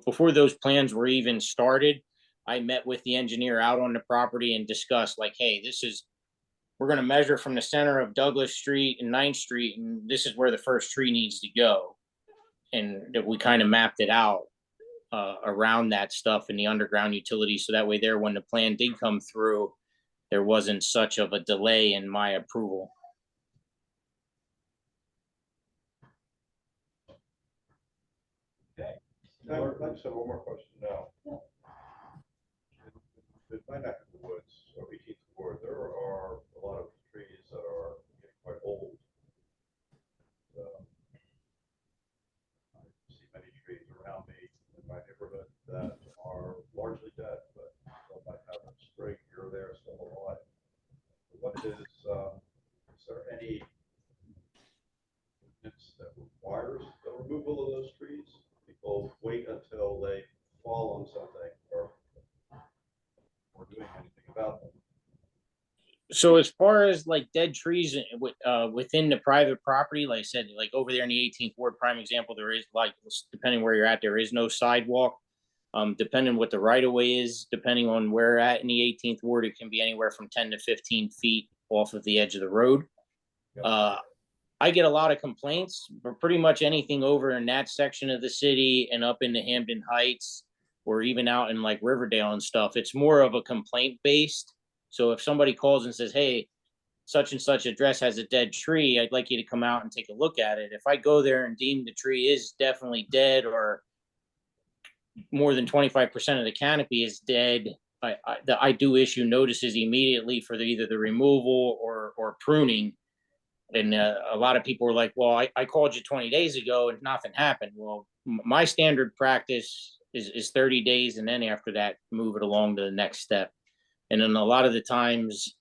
before those plans were even started, I met with the engineer out on the property and discussed like, hey, we're going to measure from the center of Douglas Street and 9th Street, and this is where the first tree needs to go. And we kind of mapped it out around that stuff in the underground utilities. So that way there, when the plan did come through, there wasn't such of a delay in my approval. Okay. I just have one more question now. In my neck of the woods, or 18th Ward, there are a lot of trees that are getting quite old. I see many trees around me in my neighborhood that are largely dead, but still might have a sprig here or there still alive. What is there any ordinance that requires the removal of those trees? People wait until they fall on something or doing anything about them. So as far as like dead trees within the private property, like I said, like over there in the 18th Ward, prime example, there is like, depending where you're at, there is no sidewalk. Depending what the right of way is, depending on where you're at in the 18th Ward, it can be anywhere from 10 to 15 feet off of the edge of the road. I get a lot of complaints, but pretty much anything over in that section of the city and up into Hampton Heights, or even out in like Riverdale and stuff, it's more of a complaint based. So if somebody calls and says, hey, such and such address has a dead tree, I'd like you to come out and take a look at it. If I go there and deem the tree is definitely dead or more than 25% of the canopy is dead, I do issue notices immediately for either the removal or pruning. And a lot of people were like, well, I called you 20 days ago and nothing happened. Well, my standard practice is 30 days. And then after that, move it along to the next step. And then a lot of the times,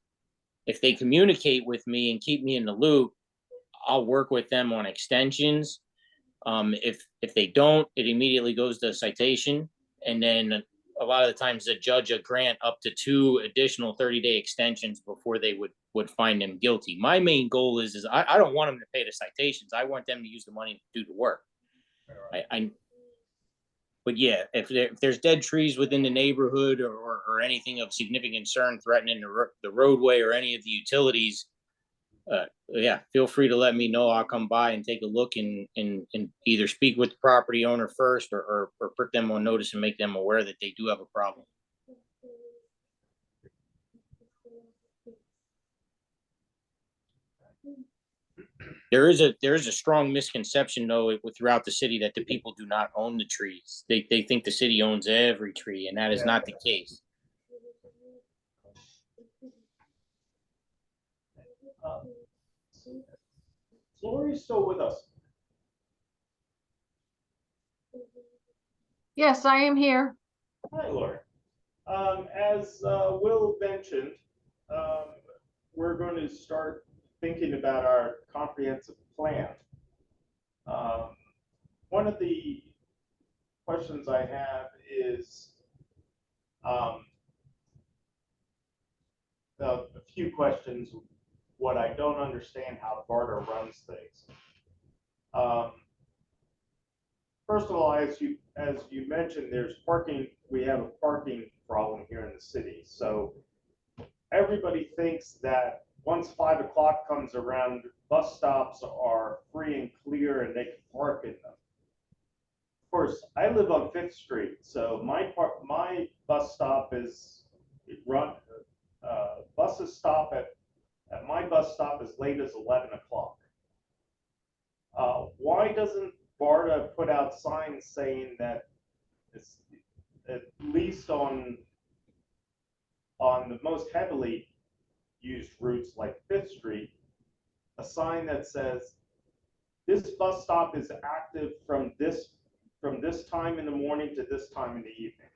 if they communicate with me and keep me in the loop, I'll work with them on extensions. If they don't, it immediately goes to a citation. And then a lot of the times the judge will grant up to 2 additional 30-day extensions before they would find them guilty. My main goal is I don't want them to pay the citations. I want them to use the money to do the work. But yeah, if there's dead trees within the neighborhood or anything of significant concern threatening the roadway or any of the utilities, yeah, feel free to let me know. I'll come by and take a look and either speak with the property owner first or put them on notice and make them aware that they do have a problem. There is a strong misconception though throughout the city that the people do not own the trees. They think the city owns every tree, and that is not the case. Lori's still with us. Yes, I am here. Hi, Lori. As Will mentioned, we're going to start thinking about our comprehensive plan. One of the questions I have is a few questions. What I don't understand how BARDA runs things. First of all, as you mentioned, there's parking. We have a parking problem here in the city. So everybody thinks that once 5 o'clock comes around, bus stops are free and clear and they can park in them. Of course, I live on 5th Street, so my bus stop is buses stop at my bus stop as late as 11 o'clock. Why doesn't BARDA put out signs saying that it's at least on the most heavily used routes like 5th Street, a sign that says this bus stop is active from this time in the morning to this time in the evening?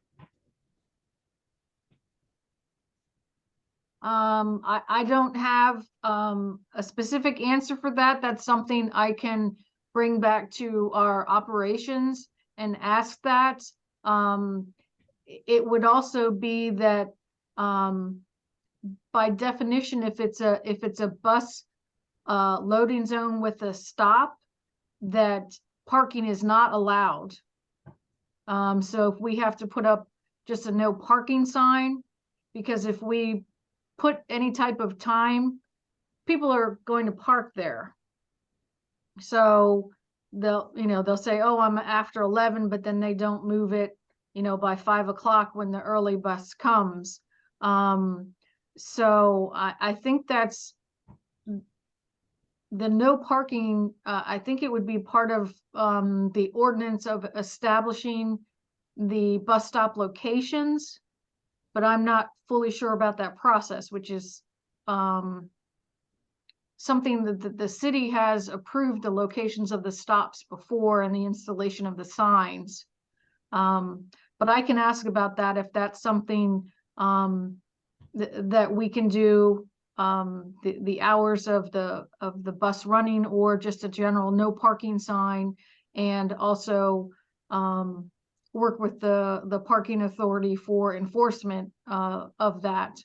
I don't have a specific answer for that. That's something I can bring back to our operations and ask that. It would also be that by definition, if it's a bus loading zone with a stop, that parking is not allowed. So if we have to put up just a no parking sign, because if we put any type of time, people are going to park there. So they'll say, oh, I'm after 11, but then they don't move it, by 5 o'clock when the early bus comes. So I think that's the no parking. I think it would be part of the ordinance of establishing the bus stop locations, but I'm not fully sure about that process, which is something that the city has approved the locations of the stops before and the installation of the signs. But I can ask about that if that's something that we can do, the hours of the bus running, or just a general no parking sign, and also work with the parking authority for enforcement of that,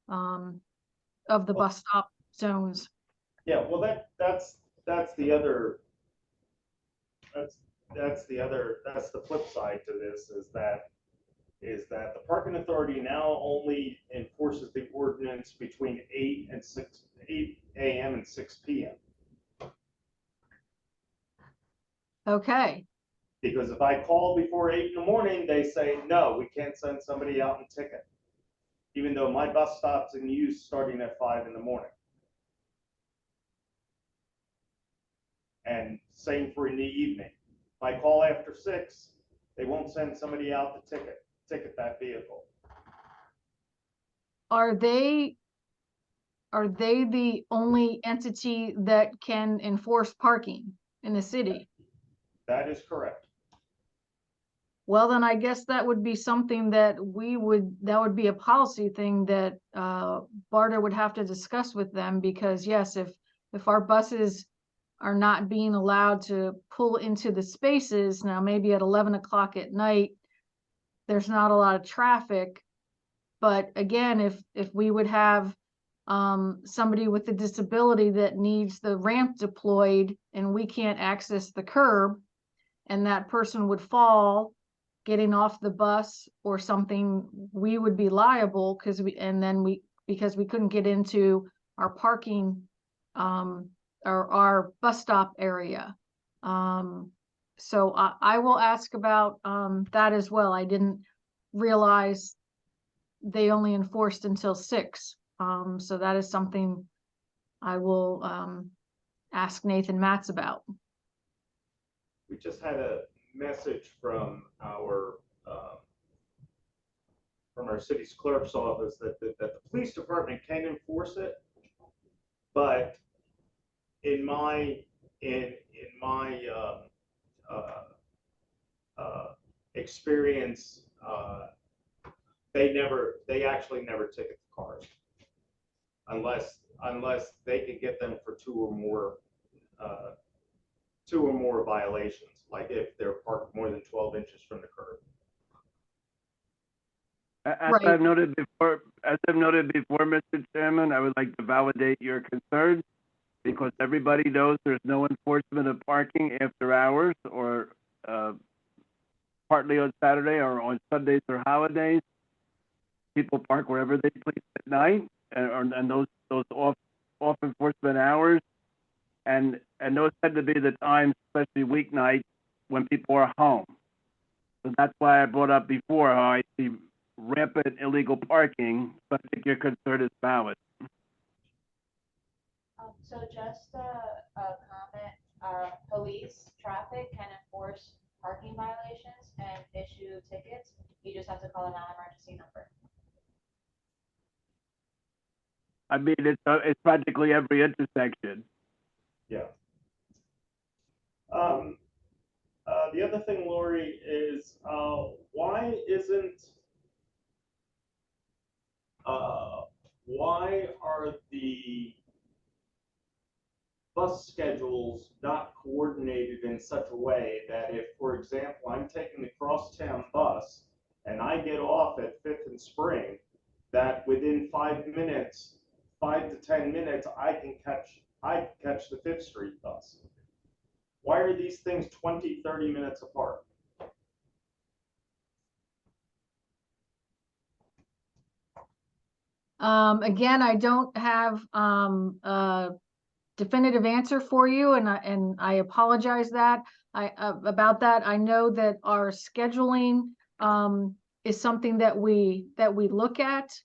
of the bus stop zones. Yeah, well, that's the other, that's the flip side to this, is that the parking authority now only enforces the ordinance between 8 a.m. and 6 p.m. Okay. Because if I call before 8 in the morning, they say, no, we can't send somebody out and ticket, even though my bus stop's in use starting at 5 in the morning. And same for in the evening. If I call after 6, They won't send somebody out to ticket that vehicle. Are they the only entity that can enforce parking in the city? That is correct. Well, then I guess that would be something that that would be a policy thing that BARDA would have to discuss with them, because yes, if our buses are not being allowed to pull into the spaces, now maybe at 11 o'clock at night, there's not a lot of traffic. But again, if we would have somebody with a disability that needs the ramp deployed and we can't access the curb, and that person would fall getting off the bus or something, we would be liable because we couldn't get into our parking or our bus stop area. So I will ask about that as well. I didn't realize they only enforced until 6. So that is something I will ask Nathan Matz about. We just had a message from our city's clerk's office that the police department can enforce it, but in my experience, they actually never ticket the cars unless they could get them for two or more violations, like if they're parked more than 12 inches from the curb. As Right. I've noted before, Mr. Chairman, I would like to validate your concerns, because everybody knows there's no enforcement of parking after hours or partly on Saturday or on Sundays or holidays. People park wherever they please at night, and those off enforcement hours, and those tend to be the times, especially weeknights, when people are home. So that's why I brought up before how I see rampant illegal parking, but I think your concern is valid. So just a comment, police traffic can enforce parking violations and issue tickets. You just have to call a non-emergency number. I mean, it's practically every intersection. Yeah. The other thing, Lori, is why are the bus schedules not coordinated in such a way that if, for example, I'm taking the crosstown bus and I get off at 5th and Spring, that within 5 to 10 minutes, I can catch the 5th Street bus? Why are these things 20, 30 minutes apart? Again, I don't have a definitive answer for you, and I apologize about that. I know that our scheduling is something that we look at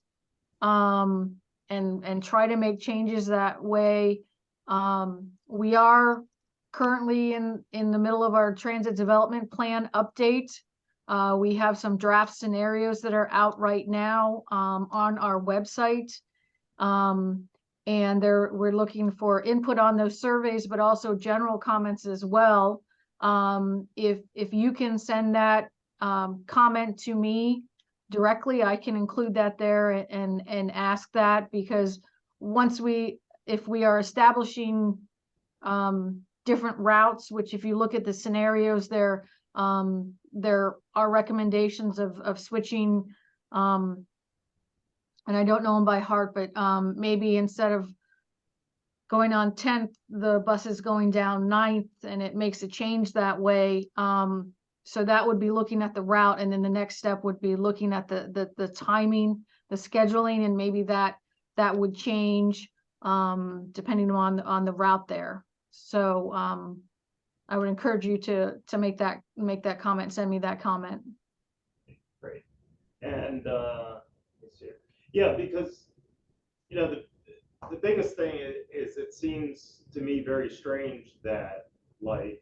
and try to make changes that way. We are currently in the middle of our transit development plan update. We have some draft scenarios that are out right now on our website. And we're looking for input on those surveys, but also general comments as well. If you can send that comment to me directly, I can include that there and ask that, because if we are establishing different routes, which if you look at the scenarios there are recommendations of switching, and I don't know them by heart, but maybe instead of going on 10th, the bus is going down 9th, and it makes a change that way. So that would be looking at the route, and then the next step would be looking at the timing, the scheduling, and maybe that would change depending on the route there. So I would encourage you to make that comment, send me that comment. Great. And let's see. Yeah, because the biggest thing is it seems to me very strange that, like,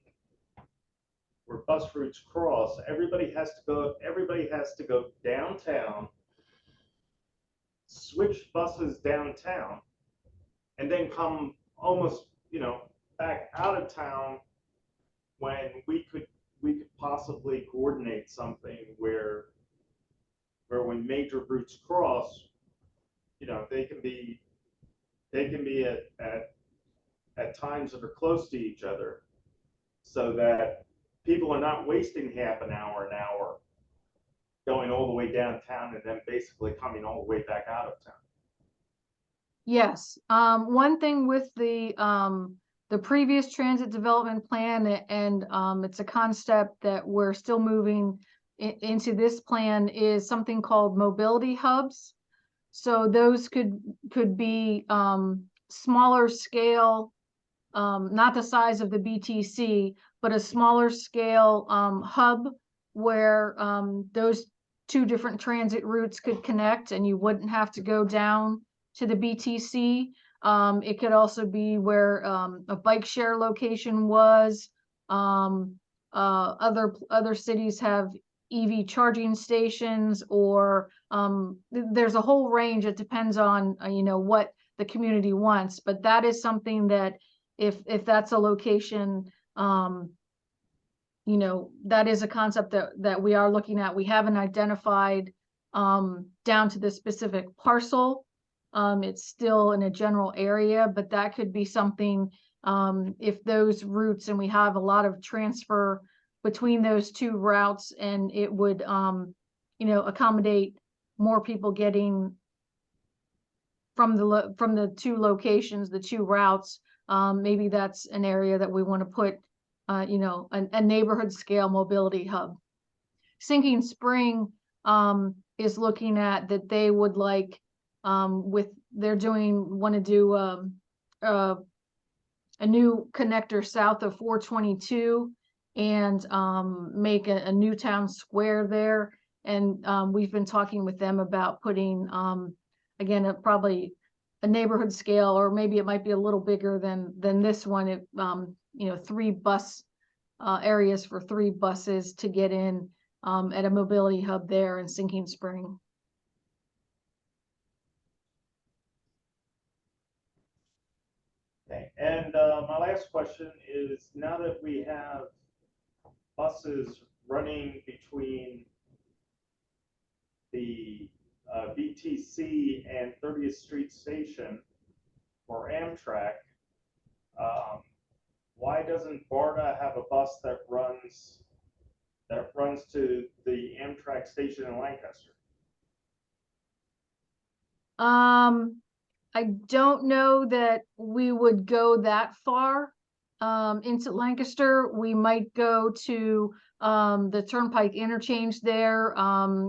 where bus routes cross, everybody has to go downtown, switch buses downtown, and then come almost, back out of town when we could possibly coordinate something where when major routes cross, they can be at times that are close to each other, so that people are not wasting half an hour going all the way downtown and then basically coming all the way back out of town. Yes, one thing with the previous transit development plan, and it's a concept that we're still moving into this plan, is something called mobility hubs. So those could be smaller scale, not the size of the BTC, but a smaller scale hub where those two different transit routes could connect, and you wouldn't have to go down to the BTC. It could also be where a bike share location was. Other cities have EV charging stations, or there's a whole range. It depends on what the community wants, but that is something that if that's a location, that is a concept that we are looking at. We haven't identified down to the specific parcel. It's still in a general area, but that could be something, if those routes, and we have a lot of transfer between those two routes, and it would accommodate more people getting from the two locations, the two routes. Maybe that's an area that we want to put a neighborhood scale mobility hub. Sinking Spring is looking at that. They would like, want to do a new connector south of 422 and make a new town square there. And we've been talking with them about putting, again, probably a neighborhood scale, or maybe it might be a little bigger than this one. 3 bus areas for 3 buses to get in at a mobility hub there in Sinking Spring. Okay, and my last question is, now that we have buses running between the BTC and 30th Street Station for Amtrak, why doesn't BARDA have a bus that runs to the Amtrak station in Lancaster? I don't know that we would go that far into Lancaster. We might go to the Turnpike interchange there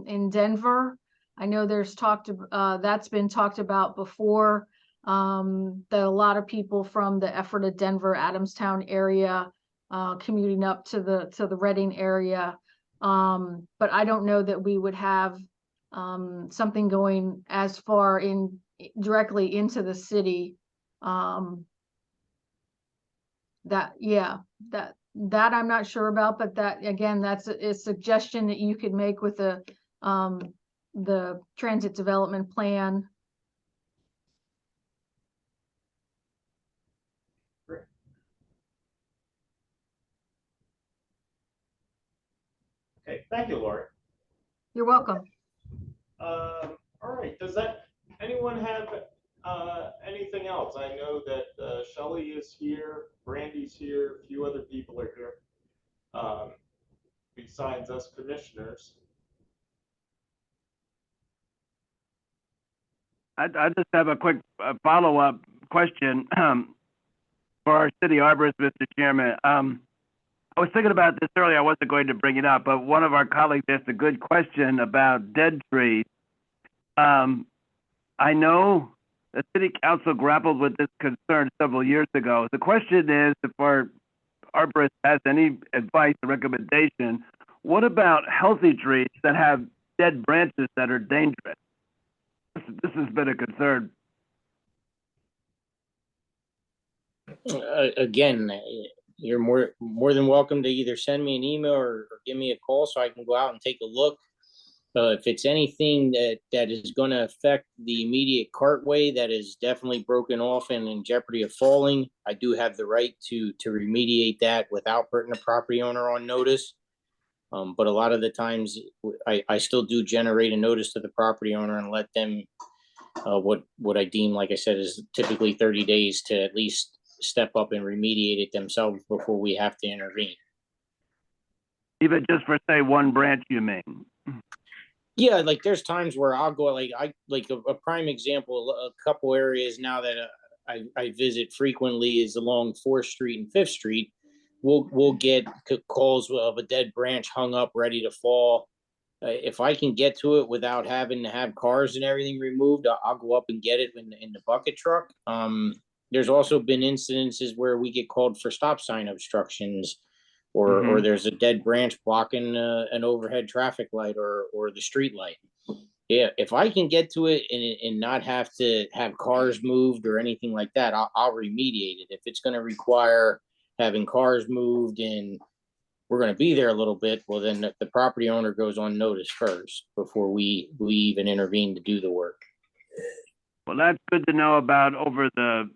in Denver. I know there's that's been talked about before, that a lot of people from the Ephrata, Denver, Adamstown area commuting up to the Reading area. But I don't know that we would have something going as far directly into the city. That I'm not sure about, but that, again, that's a suggestion that you could make with the transit development plan. Great. Okay, thank you, Lori. You're welcome. All right, anyone have anything else? I know that Shelley is here, Brandy's here, a few other people are here, besides us commissioners. I just have a quick follow-up question for our city arborist, Mr. Chairman. I was thinking about this earlier. I wasn't going to bring it up, but one of our colleagues asked a good question about dead trees. I know the city council grappled with this concern several years ago. The question is, if our arborist has any advice or recommendation, what about healthy trees that have dead branches that are dangerous? This has been a concern. Again, you're more than welcome to either send me an email or give me a call so I can go out and take a look. If it's anything that is going to affect the immediate cartway that is definitely broken off and in jeopardy of falling, I do have the right to remediate that without putting the property owner on notice. But a lot of the times I still do generate a notice to the property owner and let them, what I deem, like I said, is typically 30 days to at least step up and remediate it themselves before we have to intervene. Even just for, say, one branch, you mean? Yeah, like there's times where I'll go, like a prime example, a couple areas now that I visit frequently is along 4th Street and 5th Street. We'll get calls of a dead branch hung up, ready to fall. If I can get to it without having to have cars and everything removed, I'll go up and get it in the bucket truck. There's also been incidences where we get called for stop sign obstructions, or there's a dead branch blocking an overhead traffic light or the street light. Yeah, if I can get to it and not have to have cars moved or anything like that, I'll remediate it. If it's going to require having cars moved and we're going to be there a little bit, well, then the property owner goes on notice first before we even intervene to do the work. Well, that's good to know about over the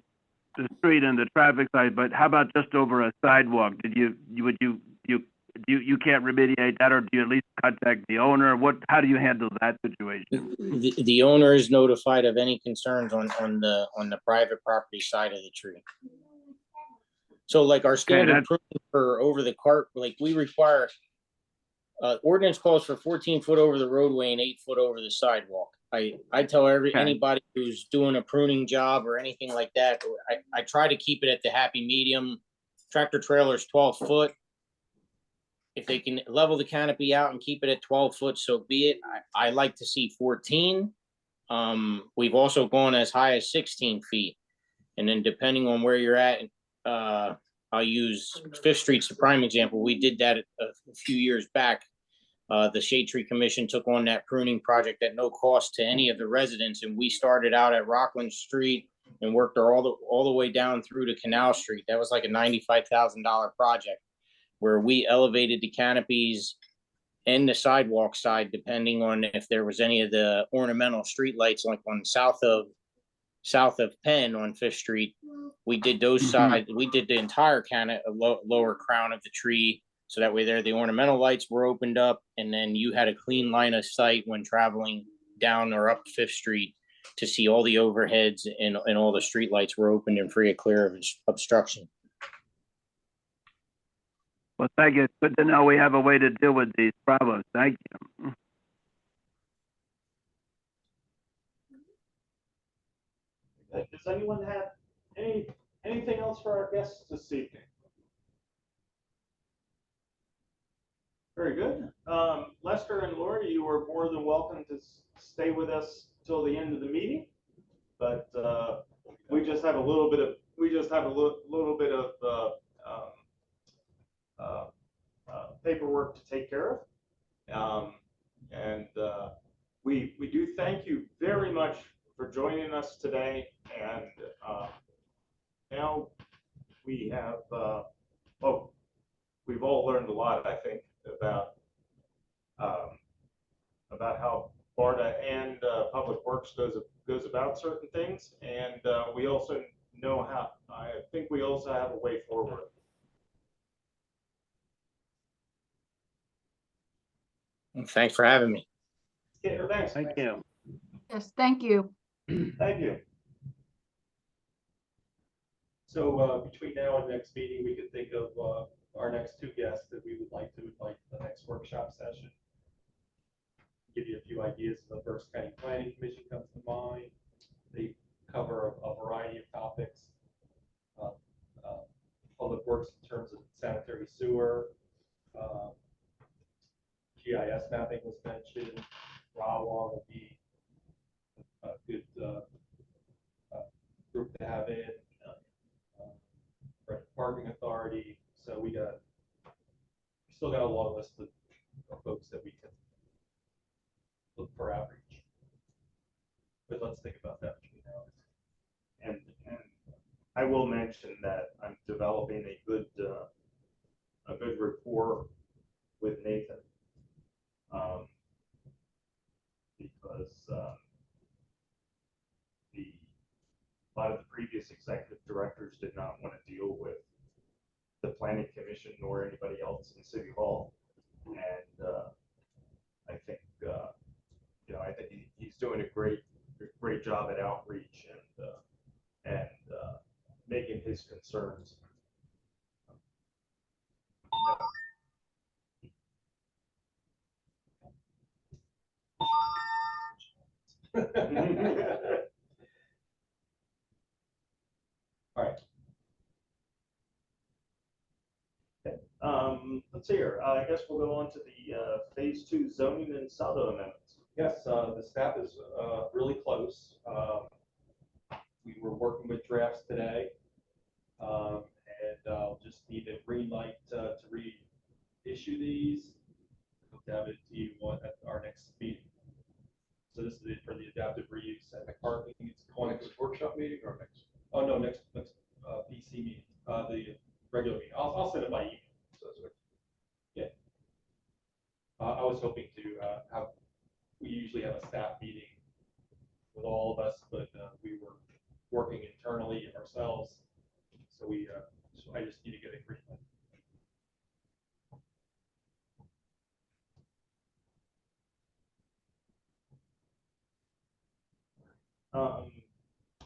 street and the traffic side, but how about just over a sidewalk? You can't remediate that, or do you at least contact the owner? How do you handle that situation? The owner is notified of any concerns on the private property side of the tree. So like our standard pruning for over the cart, like we require, ordinance calls for 14 foot over the roadway and 8 foot over the sidewalk. I tell anybody who's doing a pruning job or anything like that, I try to keep it at the happy medium. Tractor trailer's 12 foot. If they can level the canopy out and keep it at 12 foot, so be it. I like to see 14. We've also gone as high as 16 feet. And then depending on where you're at, I'll use 5th Street's the prime example. We did that a few years back. The Shade Tree Commission took on that pruning project at no cost to any of the residents, and we started out at Rockland Street and worked all the way down through to Canal Street. That was like a $95,000 project where we elevated the canopies and the sidewalk side, depending on if there was any of the ornamental street lights, like on south of Penn on 5th Street. We did those sides. We did the entire lower crown of the tree. So that way the ornamental lights were opened up, and then you had a clean line of sight when traveling down or up 5th Street to see all the overheads and all the street lights were opened and free and clear of obstruction. Well, thank you. It's good to know we have a way to deal with these problems. Thank you. Does anyone have anything else for our guests this evening? Very good. Lester and Lori, you are more than welcome to stay with us till the end of the meeting, but we just have a little bit of paperwork to take care of, and we do thank you very much for joining us today. And now we have we've all learned a lot, I think, about how BARDA and Public Works goes about certain things, and we also know how. I think we also have a way forward. Thanks for having me. Yeah, thanks. Thank you. Yes, thank you. Thank you. So between now and next meeting, we could think of our next two guests that we would like to invite to the next workshop session. Give you a few ideas. The Berks County Planning Commission comes to mind. They cover a variety of topics. Public Works in terms of sanitary sewer. GIS mapping was mentioned. RAWA would be a good group to have in. Parking Authority. So we still got a long list of folks that we can look for outreach. But let's think about that between now and And I will mention that I'm developing a good rapport with Nathan. Because a lot of the previous executive directors did not want to deal with the planning commission nor anybody else in City Hall. And I think, I think he's doing a great job at outreach and making his concerns. All right. Let's see here. I guess we'll go on to the phase 2 zoning and saldo amendments. Yes, the staff is really close. We were working with drafts today, and just need a green light to reissue these. Hope to have it to you at our next meeting. So this is it for the adaptive reuse and parking. It's going Next workshop meeting or next? Oh no, next BC meeting, the regular meeting. I'll send it by email. So it's Yeah. I was hoping to we usually have a staff meeting with all of us, but we were working internally ourselves. So so I just need to get a green light.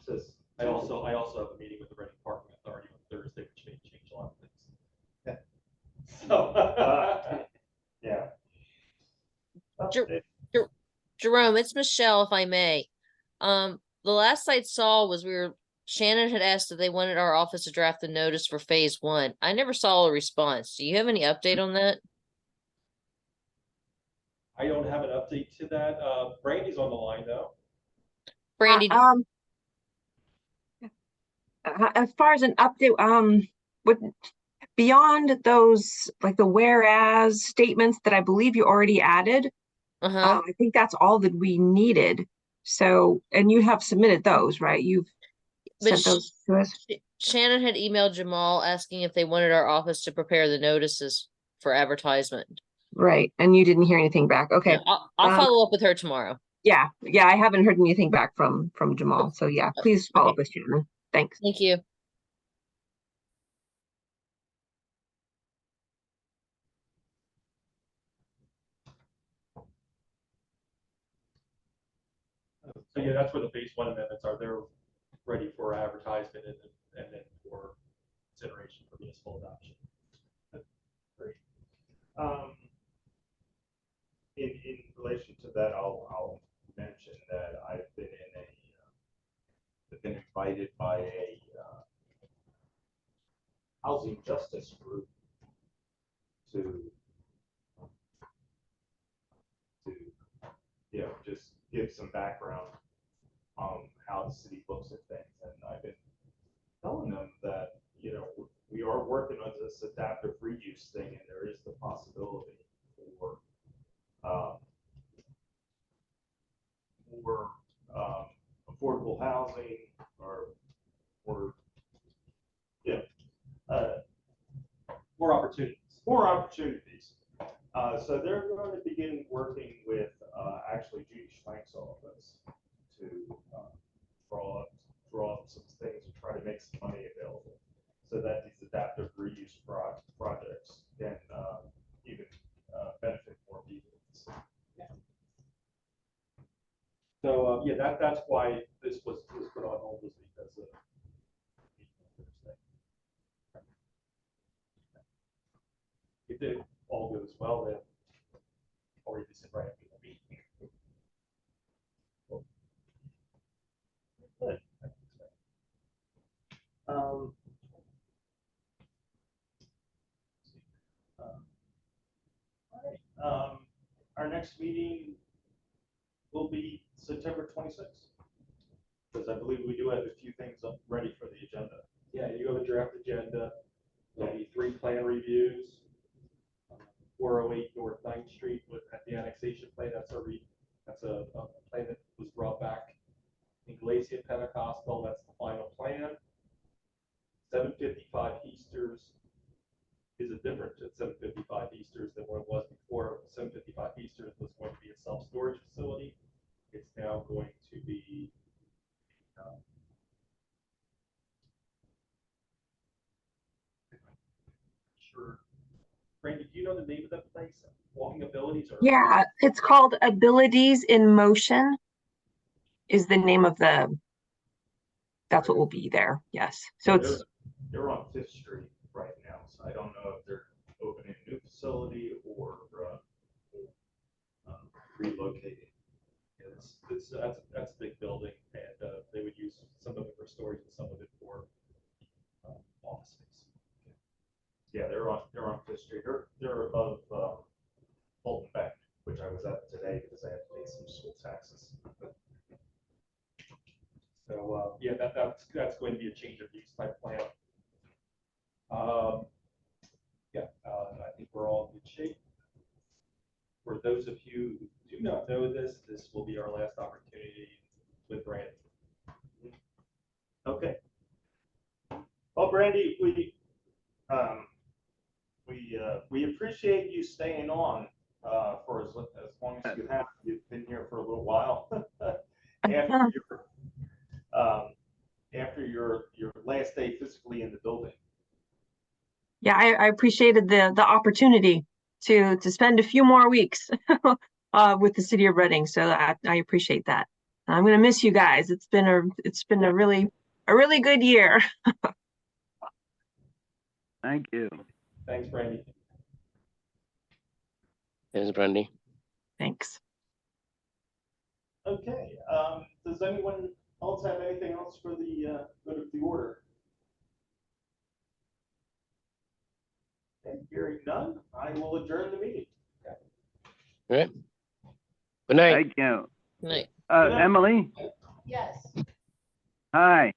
Says I also have a meeting with the Reading Parking Authority on Thursday, which may change a lot of things. So yeah. Jerome, it's Michelle, if I may. The last I saw was Shannon had asked if they wanted our office to draft the notice for phase 1. I never saw a response. Do you have any update on that? I don't have an update to that. Brandy's on the line though. Brandy, As far as an update, beyond those, like the whereas statements that I believe you already added, I think that's all that we needed. So, and you have submitted those, right? You've sent those to us. Shannon had emailed Jamal asking if they wanted our office to prepare the notices for advertisement. Right, and you didn't hear anything back. Okay. Yeah, I'll follow up with her tomorrow. Yeah, I haven't heard anything back from Jamal. So yeah, please follow up with Shannon. Thanks. Thank you. So yeah, that's where the phase 1 amendments are. They're ready for advertisement and then for consideration for municipal adoption. Great. In relation to that, I'll mention that I've been invited by a housing justice group to just give some background on how the city looks at things. And I've been telling them that, we are working on this adaptive reuse thing, and there is the possibility for more affordable housing or More opportunities. More opportunities. So they're going to begin working with actually Judy Schlenk's office to draw up some things and try to make some money available so that these adaptive reuse projects can even benefit more people. So that's why this was put on hold, was because of if it all goes well, then I'll read this in right after the meeting. Good. All right. Our next meeting will be September 26th, because I believe we do have a few things ready for the agenda. Yeah, you have a draft agenda. There'll be 3 plan reviews. 408 North 9th Street at the annexation plan. That's a plan that was brought back. In Glacier Pentecostal, that's the final plan. 755 Easters is a different at 755 storage facility. It's now going to be sure. Randy, do you know the name of that place? Walking Abilities or? Yeah, it's called Abilities in Motion is the name of that's what will be there. Yes. So Yeah, it's, they're on Fifth Street right now, so I don't know if they're opening a new facility or relocating. That's a big building, and they would use some of it for storage and some of it for office space. Yeah, they're on Fifth Street. They're above Fulton Bank, which I was at today because I had to pay some school taxes. So yeah, that's going to be a change of use type plan. Yeah, I think we're all in good shape. For those of you who do not know this, this will be our last opportunity with Randy. Okay. Well, Brandy, we appreciate you staying on for as long as you have. You've been here for a little while after your last day physically in the building. yeah, I appreciated the opportunity to spend a few more weeks with the city of Reading. So I appreciate that. I'm going to miss you guys. It's been a really good year. Thank you. Thanks, Brandy. Yes, Brandy. Thanks. Okay. Does anyone else have anything else for the good of the order? And hearing none, I will adjourn the meeting. All right. Good night. Thank you. Night. Good night. Emily, Yes. hi.